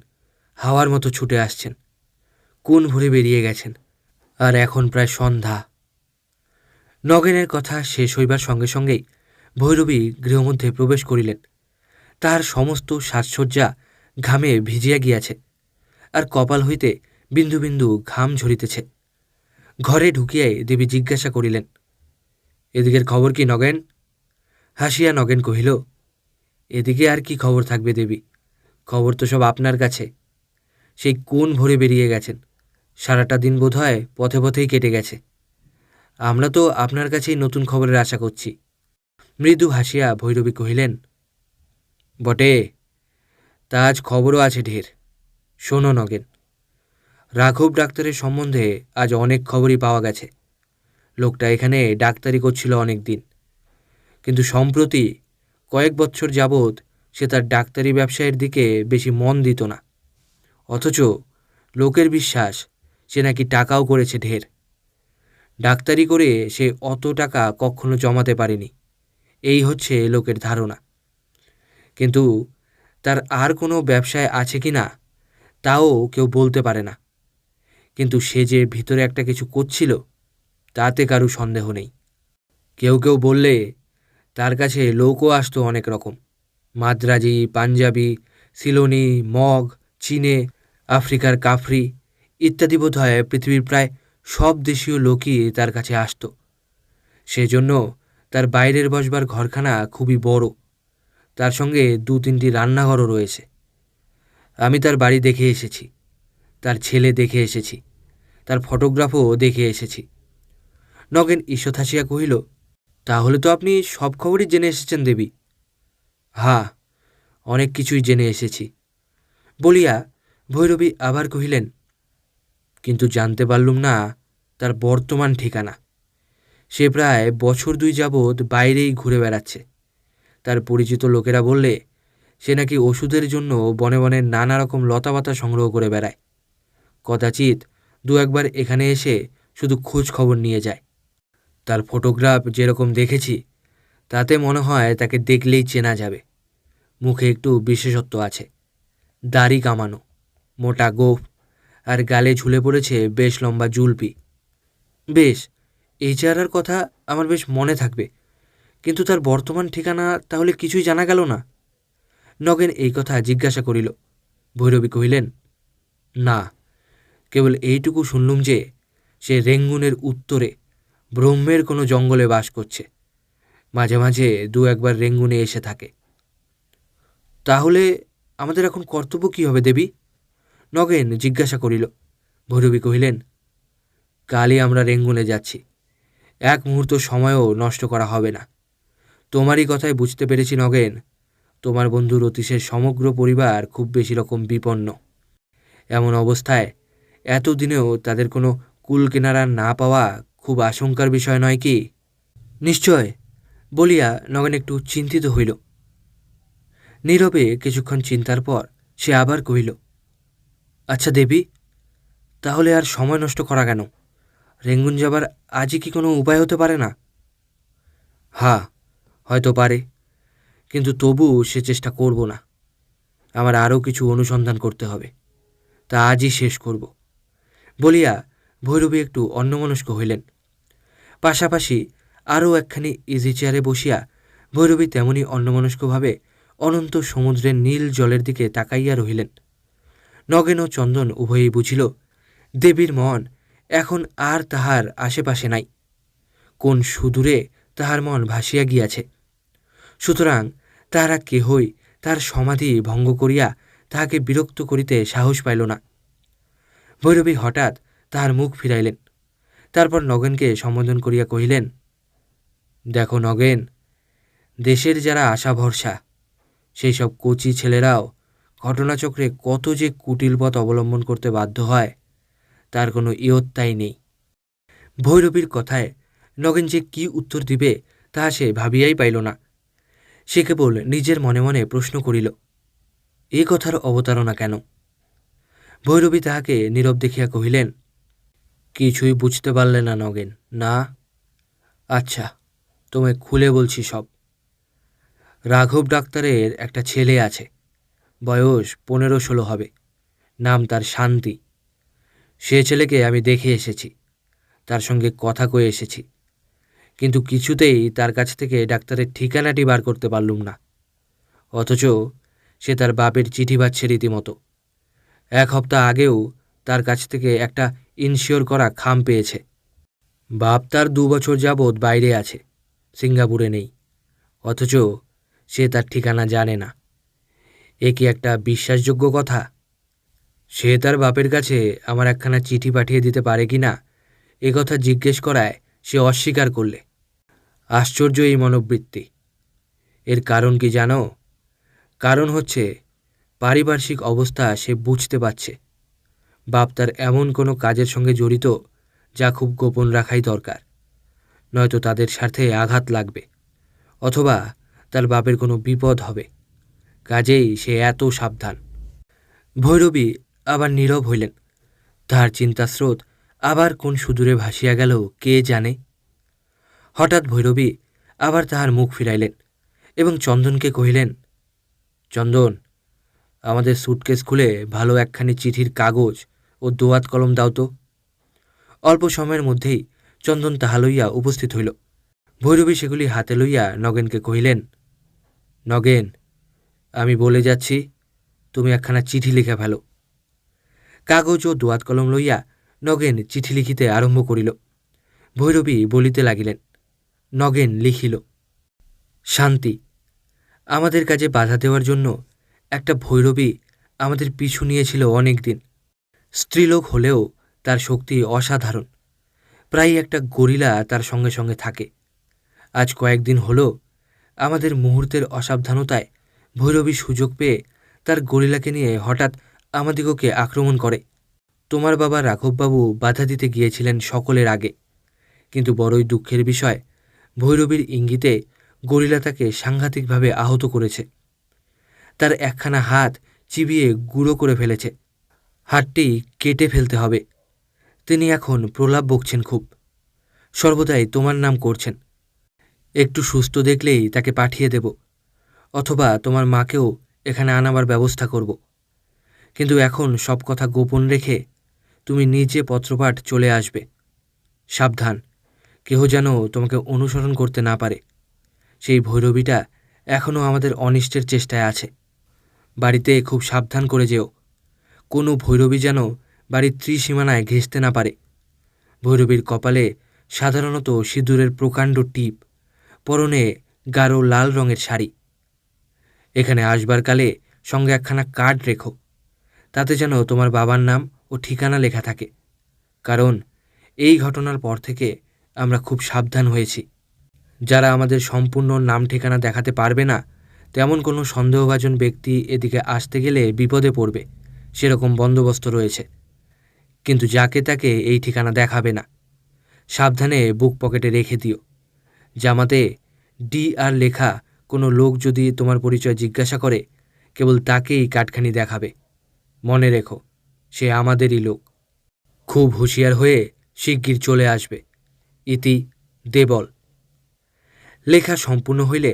হাওয়ার মতো ছুটে আসছেন, কোন ভরে বেরিয়ে গেছেন, আর এখন প্রায় সন্ধ্যা। নগেনের কথা শেষ হইবার সঙ্গে সঙ্গেই ভৈরবী গৃহমধ্যে প্রবেশ করিলেন। তাহার সমস্ত সাজসজ্জা ঘামে ভিজিয়া গিয়াছে, আর কপাল হইতে বিন্দু বিন্দু ঘাম ঝরিতেছে। ঘরে ঢুকিয়াই দেবী জিজ্ঞাসা করিলেন, এদিকের খবর কি নগেন? হাসিয়া নগেন কহিল, এদিকে আর কি খবর থাকবে দেবী, খবর তো সব আপনার কাছে। সেই কোন ভোরে বেরিয়ে গেছেন, সারাটা দিন বোধহয় পথে পথেই কেটে গেছে। আমরা তো আপনার কাছেই নতুন খবরের আশা করছি। মৃদু হাসিয়া ভৈরবী কহিলেন, বটে, তা আজ খবরও আছে ঢের। শোনো নগেন, রাঘব ডাক্তারের সম্বন্ধে আজ অনেক খবরই পাওয়া গেছে। লোকটা এখানে ডাক্তারি করছিল অনেক দিন, কিন্তু সম্প্রতি কয়েক বছর যাবৎ সে তার ডাক্তারি ব্যবসায়ের দিকে বেশি মন দিত না। অথচ লোকের বিশ্বাস সে নাকি টাকাও করেছে ঢের। ডাক্তারি করে সে অত টাকা কখনো জমাতে পারেনি, এই হচ্ছে লোকের ধারণা। কিন্তু তার আর কোনো ব্যবসায় আছে কি না তাও কেউ বলতে পারে না। কিন্তু সে যে ভিতরে একটা কিছু করছিল তাতে কারু সন্দেহ নেই। কেউ কেউ বললে তার কাছে লোকও আসতো অনেক রকম, মাদ্রাজি, পাঞ্জাবি, সিলোনি, মগ, চীনে, আফ্রিকার কাফরি ইত্যাদি বোধ হয় পৃথিবীর প্রায় সব দেশীয় লোকই তার কাছে আসতো। সেজন্য তার বাইরের বসবার ঘরখানা খুবই বড়, তার সঙ্গে 2-3টি রান্নাঘরও রয়েছে। আমি তার বাড়ি দেখে এসেছি, তার ছেলে দেখে এসেছি, তার ফটোগ্রাফও দেখে এসেছি। নগেন ঈষৎ হাসিয়া কহিল, তাহলে তো আপনি সব খবরই জেনে এসেছেন দেবী। হ্যাঁ, অনেক কিছুই জেনে এসেছি বলিয়া ভৈরবী আবার কহিলেন, কিন্তু জানতে পারলুম না তার বর্তমান ঠিকানা। সে প্রায় বছর 2 যাবৎ বাইরেই ঘুরে বেড়াচ্ছে। তার পরিচিত লোকেরা বললে সে নাকি ওষুধের জন্য বনে বনে নানা রকম লতাপাতা সংগ্রহ করে বেড়ায়। কদাচিৎ 2-1বার এখানে এসে শুধু খোঁজ খবর নিয়ে যায়। তার ফটোগ্রাফ যেরকম দেখেছি তাতে মনে হয় তাকে দেখলেই চেনা যাবে। মুখে একটু বিশেষত্ব আছে, দাড়ি কামানো, মোটা গোঁফ, আর গালে ঝুলে পড়েছে বেশ লম্বা জুলপি। বেশ, এই চেহারার কথা আমার বেশ মনে থাকবে, কিন্তু তার বর্তমান ঠিকানা তাহলে কিছুই জানা গেল না। নগেন এই কথা জিজ্ঞাসা করিল। ভৈরবী কহিলেন, না, কেবল এইটুকু শুনলুম যে সে রেঙ্গুনের উত্তরে ব্রহ্মের কোনো জঙ্গলে বাস করছে। মাঝে মাঝে 2-1বার রেঙ্গুনে এসে থাকে। তাহলে আমাদের এখন কর্তব্য কী হবে দেবী? নগেন জিজ্ঞাসা করিল। ভৈরবী কহিলেন, কালই আমরা রেঙ্গুনে যাচ্ছি। 1 মুহূর্ত সময়ও নষ্ট করা হবে না। তোমারই কথায় বুঝতে পেরেছি নগেন, তোমার বন্ধু রতীশের সমগ্র পরিবার খুব বেশি রকম বিপন্ন। এমন অবস্থায় এতদিনেও তাদের কোনো কুল কেনারা না পাওয়া খুব আশঙ্কার বিষয় নয় কি? নিশ্চয়, বলিয়া নগেন একটু চিন্তিত হইল। নীরবে কিছুক্ষণ চিন্তার পর সে আবার কহিল, আচ্ছা দেবী, তাহলে আর সময় নষ্ট করা কেন? রেঙ্গুন যাবার আজই কি কোনো উপায় হতে পারে না? হ্যাঁ, হয়তো পারে, কিন্তু তবু সে চেষ্টা করব না। আমার আরও কিছু অনুসন্ধান করতে হবে, তা আজই শেষ করব বলিয়া ভৈরবী একটু অন্যমনস্ক হইলেন। পাশাপাশি আরও একখানি ইজি চেয়ারে বসিয়া ভৈরবী তেমনি অন্যমনস্কভাবে অনন্ত সমুদ্রের নীল জলের দিকে তাকাইয়া রহিলেন। নগেন ও চন্দন উভয়েই বুঝিল দেবীর মন এখন আর তাহার আশেপাশে নাই, কোন সুদূরে তাহার মন ভাসিয়া গিয়াছে। সুতরাং তাহারা কেহই তাহার সমাধি ভঙ্গ করিয়া তাহাকে বিরক্ত করিতে সাহস পাইল না। ভৈরবী হঠাৎ তাহার মুখ ফিরাইলেন, তারপর নগেনকে সম্বোধন করিয়া কহিলেন, দেখো নগেন, দেশের যারা আশা ভরসা সেই সব কচি ছেলেরাও ঘটনাচক্রে কত যে কুটিল পথ অবলম্বন করতে বাধ্য হয় তার কোনো ইয়ত্তাই নেই। ভৈরবীর কথায় নগেন যে কি উত্তর দিবে তাহা সে ভাবিয়াই পাইল না। সে কেবল নিজের মনে মনে প্রশ্ন করিল, এ কথার অবতারণা কেন? ভৈরবী তাহাকে নীরব দেখিয়া কহিলেন, কিছুই বুঝতে পারলে না নগেন, না? আচ্ছা, তোমায় খুলে বলছি সব। রাঘব ডাক্তারের একটা ছেলে আছে, বয়স 15-16 হবে, নাম তার শান্তি। সে ছেলেকে আমি দেখে এসেছি, তার সঙ্গে কথা কয়ে এসেছি, কিন্তু কিছুতেই তার কাছ থেকে ডাক্তারের ঠিকানাটি বার করতে পারলুম না। অথচ সে তার বাপের চিঠি পাচ্ছে রীতিমতো। 1 সপ্তাহ আগেও তার কাছ থেকে একটা ইনশিওর করা খাম পেয়েছে। বাপ তার 2 বছর যাবৎ বাইরে আছে, সিঙ্গাপুরে নেই, অথচ সে তার ঠিকানা জানে না। এ কি একটা বিশ্বাসযোগ্য কথা? সে তার বাপের কাছে আমার একখানা চিঠি পাঠিয়ে দিতে পারে কি না এ কথা জিজ্ঞেস করায় সে অস্বীকার করলে। আশ্চর্য এই মনোবৃত্তি। এর কারণ কি জানো? কারণ হচ্ছে পারিপার্শ্বিক অবস্থা সে বুঝতে পারছে। বাপ তার এমন কোনো কাজের সঙ্গে জড়িত যা খুব গোপন রাখাই দরকার, নয়তো তাদের স্বার্থে আঘাত লাগবে, অথবা তার বাপের কোনো বিপদ হবে। কাজেই সে এত সাবধান। ভৈরবী আবার নীরব হইলেন। তাহার চিন্তাস্রোত আবার কোন সুদূরে ভাসিয়া গেল কে জানে। হঠাৎ ভৈরবী আবার তাহার মুখ ফিরাইলেন এবং চন্দনকে কহিলেন, চন্দন, আমাদের সুটকেস খুলে ভালো একখানি চিঠির কাগজ ও দোয়াত কলম দাও তো। অল্প সময়ের মধ্যেই চন্দন তাহা লইয়া উপস্থিত হইল। ভৈরবী সেগুলি হাতে লইয়া নগেনকে কহিলেন, নগেন, আমি বলে যাচ্ছি, তুমি একখানা চিঠি লিখে ফেলো। কাগজ ও দোয়াত কলম লইয়া নগেন চিঠি লিখিতে আরম্ভ করিল। ভৈরবী বলিতে লাগিলেন। নগেন লিখিল, শান্তি, আমাদের কাজে বাধা দেওয়ার জন্য একটা ভৈরবী আমাদের পিছু নিয়েছিল অনেক দিন। স্ত্রীলোক হলেও তার শক্তি অসাধারণ। প্রায় একটা গরিলা তার সঙ্গে সঙ্গে থাকে। আজ কয়েকদিন হলো আমাদের মুহূর্তের অসাবধানতায় ভৈরবী সুযোগ পেয়ে তার গরিলাকে নিয়ে হঠাৎ আমাদিগকে আক্রমণ করে। তোমার বাবা রাঘববাবু বাধা দিতে গিয়েছিলেন সকলের আগে, কিন্তু বড়ই দুঃখের বিষয়, ভৈরবীর ইঙ্গিতে গরিলা তাকে সাংঘাতিকভাবে আহত করেছে। তার একখানা হাত চিবিয়ে গুঁড়ো করে ফেলেছে। হাতটি কেটে ফেলতে হবে। তিনি এখন প্রলাপ বকছেন খুব, সর্বদাই তোমার নাম করছেন। একটু সুস্থ দেখলেই তাকে পাঠিয়ে দেব, অথবা তোমার মাকেও এখানে আনাবার ব্যবস্থা করব। কিন্তু এখন সব কথা গোপন রেখে তুমি নিজে পত্রপাঠ চলে আসবে। সাবধান, কেহ যেন তোমাকে অনুসরণ করতে না পারে। সেই ভৈরবীটা এখনও আমাদের অনিষ্টের চেষ্টায় আছে। বাড়িতে খুব সাবধান করে যেও। কোনো ভৈরবী যেন বাড়ির ত্রিসীমানায় ঘেঁষতে না পারে। ভৈরবীর কপালে সাধারণত সিঁদুরের প্রকাণ্ড টিপ, পরনে গাঢ় লাল রঙের শাড়ি। এখানে আসবার কালে সঙ্গে একখানা কার্ড রেখো, তাতে যেন তোমার বাবার নাম ও ঠিকানা লেখা থাকে। কারণ এই ঘটনার পর থেকে আমরা খুব সাবধান হয়েছি। যারা আমাদের সম্পূর্ণ নাম ঠিকানা দেখাতে পারবে না, তেমন কোনো সন্দেহভাজন ব্যক্তি এদিকে আসতে গেলে বিপদে পড়বে, সেরকম বন্দোবস্ত রয়েছে। কিন্তু যাকে তাকে এই ঠিকানা দেখাবে না। সাবধানে বুক পকেটে রেখে দিও। জামাতে ডি আর লেখা কোনো লোক যদি তোমার পরিচয় জিজ্ঞাসা করে, কেবল তাকেই কার্ডখানি দেখাবে। মনে রেখো, সে আমাদেরই লোক। খুব হুঁশিয়ার হয়ে শিগগির চলে আসবে। ইতি দেবল। লেখা সম্পূর্ণ হইলে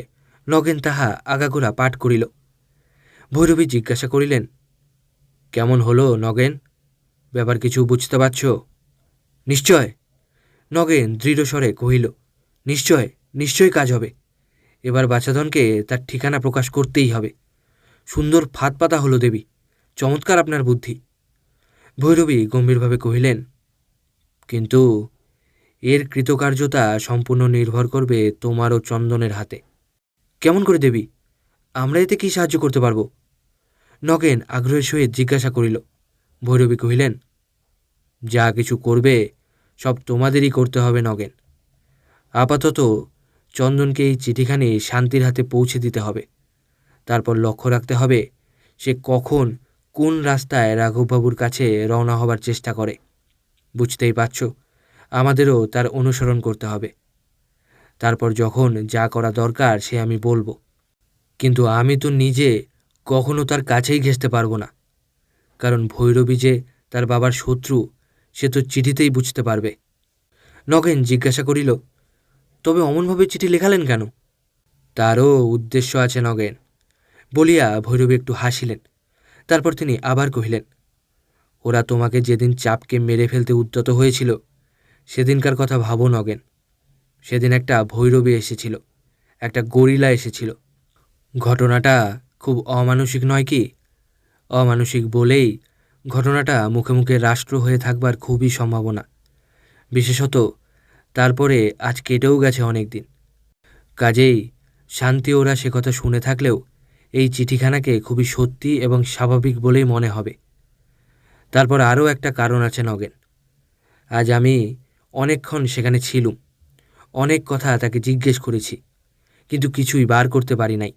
নগেন তাহা আগাগোড়া পাঠ করিল। ভৈরবী জিজ্ঞাসা করিলেন, কেমন হলো নগেন? ব্যাপার কিছু বুঝতে পারছ? নিশ্চয়। নগেন দৃঢ়স্বরে কহিল, নিশ্চয়, নিশ্চয় কাজ হবে। এবার বাছাধনকে তার ঠিকানা প্রকাশ করতেই হবে। সুন্দর ফাঁদ পাতা হলো দেবী, চমৎকার আপনার বুদ্ধি। ভৈরবী গম্ভীরভাবে কহিলেন, কিন্তু এর কৃতকার্যতা সম্পূর্ণ নির্ভর করবে তোমার ও চন্দনের হাতে। কেমন করে দেবী? আমরা এতে কি সাহায্য করতে পারব? নগেন আগ্রহের সহিত জিজ্ঞাসা করিল। ভৈরবী কহিলেন, যা কিছু করবে সব তোমাদেরই করতে হবে নগেন। আপাতত চন্দনকে এই চিঠিখানি শান্তির হাতে পৌঁছে দিতে হবে। তারপর লক্ষ্য রাখতে হবে সে কখন কোন রাস্তায় রাঘববাবুর কাছে রওনা হবার চেষ্টা করে। বুঝতেই পারছ, আমাদেরও তার অনুসরণ করতে হবে। তারপর যখন যা করা দরকার সে আমি বলবো, কিন্তু আমি তো নিজে কখনো তার কাছেই ঘেঁষতে পারবো না। কারণ ভৈরবী যে তার বাবার শত্রু সে তো চিঠিতেই বুঝতে পারবে। নগেন জিজ্ঞাসা করিল, তবে অমনভাবে চিঠি লেখালেন কেন? তারও উদ্দেশ্য আছে নগেন, বলিয়া ভৈরবী একটু হাসিলেন। তারপর তিনি আবার কহিলেন, ওরা তোমাকে যেদিন চাপকে মেরে ফেলতে উদ্যত হয়েছিল সেদিনকার কথা ভাবো নগেন। সেদিন একটা ভৈরবী এসেছিল, একটা গরিলা এসেছিল। ঘটনাটা খুব অমানুষিক নয় কি? অমানুষিক বলেই ঘটনাটা মুখে মুখে রাষ্ট্র হয়ে থাকবার খুবই সম্ভাবনা। বিশেষত তারপরে আজ কেটেও গেছে অনেক দিন। কাজেই শান্তি ওরা সে কথা শুনে থাকলেও এই চিঠিখানাকে খুবই সত্যি এবং স্বাভাবিক বলেই মনে হবে। তারপর আরও একটা কারণ আছে নগেন। আজ আমি অনেকক্ষণ সেখানে ছিলুম। অনেক কথা তাকে জিজ্ঞেস করেছি, কিন্তু কিছুই বার করতে পারি নাই।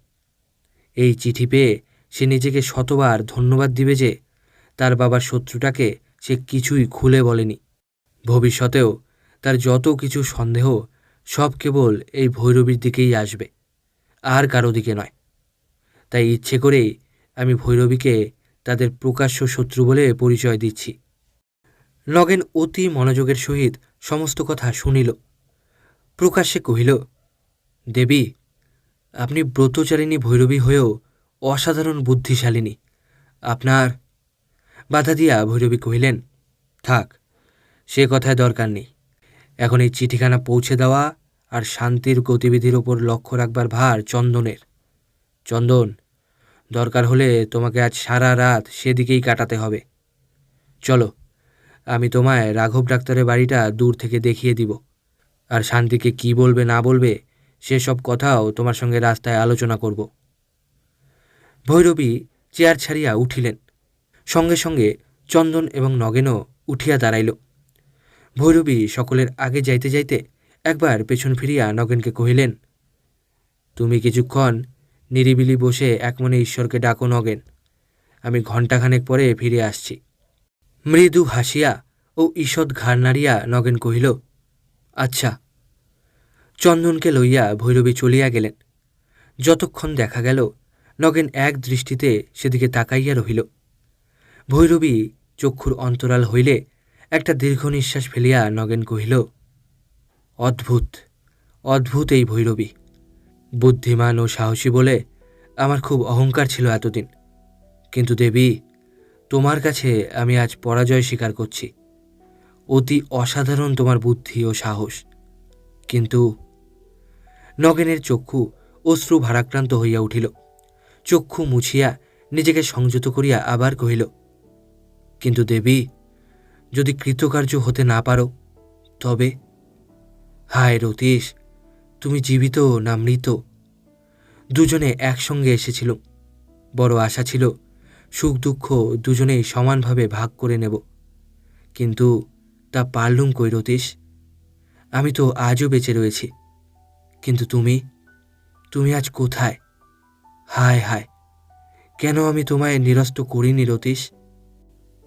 এই চিঠি পেয়ে সে নিজেকে শতবার ধন্যবাদ দিবে যে তার বাবার শত্রুটাকে সে কিছুই খুলে বলেনি। ভবিষ্যতেও তার যত কিছু সন্দেহ সব কেবল এই ভৈরবীর দিকেই আসবে, আর কারো দিকে নয়। তাই ইচ্ছে করেই আমি ভৈরবীকে তাদের প্রকাশ্য শত্রু বলে পরিচয় দিচ্ছি। নগেন অতি মনোযোগের সহিত সমস্ত কথা শুনিল। প্রকাশ্যে কহিল, দেবী, আপনি ব্রতচারিণী ভৈরবী হয়েও অসাধারণ বুদ্ধিশালিনী। আপনার বাধা দিয়া ভৈরবী কহিলেন, থাক, সে কথায় দরকার নেই। এখন এই চিঠিখানা পৌঁছে দেওয়া আর শান্তির গতিবিধির ওপর লক্ষ্য রাখবার ভার চন্দনের। চন্দন, দরকার হলে তোমাকে আজ সারা রাত সেদিকেই কাটাতে হবে। চলো, আমি তোমায় রাঘব ডাক্তারের বাড়িটা দূর থেকে দেখিয়ে দিব, আর শান্তিকে কি বলবে না বলবে সেসব কথাও তোমার সঙ্গে রাস্তায় আলোচনা করব। ভৈরবী চেয়ার ছাড়িয়া উঠিলেন। সঙ্গে সঙ্গে চন্দন এবং নগেনও উঠিয়া দাঁড়াইল। ভৈরবী সকলের আগে যাইতে যাইতে একবার পেছন ফিরিয়া নগেনকে কহিলেন, তুমি কিছুক্ষণ নিরিবিলি বসে একমনে ঈশ্বরকে ডাকো নগেন, আমি ঘণ্টাখানেক পরে ফিরে আসছি। মৃদু হাসিয়া ও ঈষৎ ঘাড় নাড়িয়া নগেন কহিল, আচ্ছা। চন্দনকে লইয়া ভৈরবী চলিয়া গেলেন। যতক্ষণ দেখা গেল নগেন এক দৃষ্টিতে সেদিকে তাকাইয়া রহিল। ভৈরবী চক্ষুর অন্তরাল হইলে একটা দীর্ঘ নিঃশ্বাস ফেলিয়া নগেন কহিল, অদ্ভুত, অদ্ভুত এই ভৈরবী। বুদ্ধিমান ও সাহসী বলে আমার খুব অহংকার ছিল এতদিন, কিন্তু দেবী, তোমার কাছে আমি আজ পরাজয় স্বীকার করছি। অতি অসাধারণ তোমার বুদ্ধি ও সাহস। কিন্তু নগেনের চক্ষু অশ্রু ভারাক্রান্ত হইয়া উঠিল। চক্ষু মুছিয়া নিজেকে সংযত করিয়া আবার কহিল, কিন্তু দেবী, যদি কৃতকার্য হতে না পারো তবে? হায় রতীশ, তুমি জীবিত না মৃত? দুজনে একসঙ্গে এসেছিল। বড় আশা ছিল সুখ দুঃখ দুজনেই সমানভাবে ভাগ করে নেব, কিন্তু তা পারলুম কই রতীশ? আমি তো আজও বেঁচে রয়েছি, কিন্তু তুমি, তুমি আজ কোথায়? হায় হায়, কেন আমি তোমায় নিরস্ত করিনি রতীশ?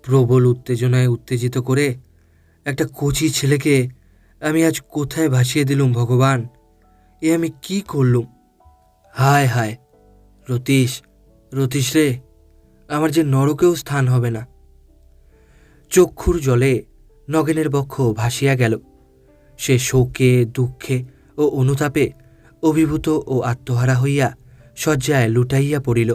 প্রবল উত্তেজনায় উত্তেজিত করে একটা কচি ছেলেকে আমি আজ কোথায় ভাসিয়ে দিলুম ভগবান! এ আমি কি করলুম? হায় হায়, রতীশ, রতীশ রে, আমার যে নরকেও স্থান হবে না। চক্ষুর জলে নগেনের বক্ষ ভাসিয়া গেল। সে শোকে, দুঃখে ও অনুতাপে অভিভূত ও আত্মহারা হইয়া শয্যায় লুটাইয়া পড়িল।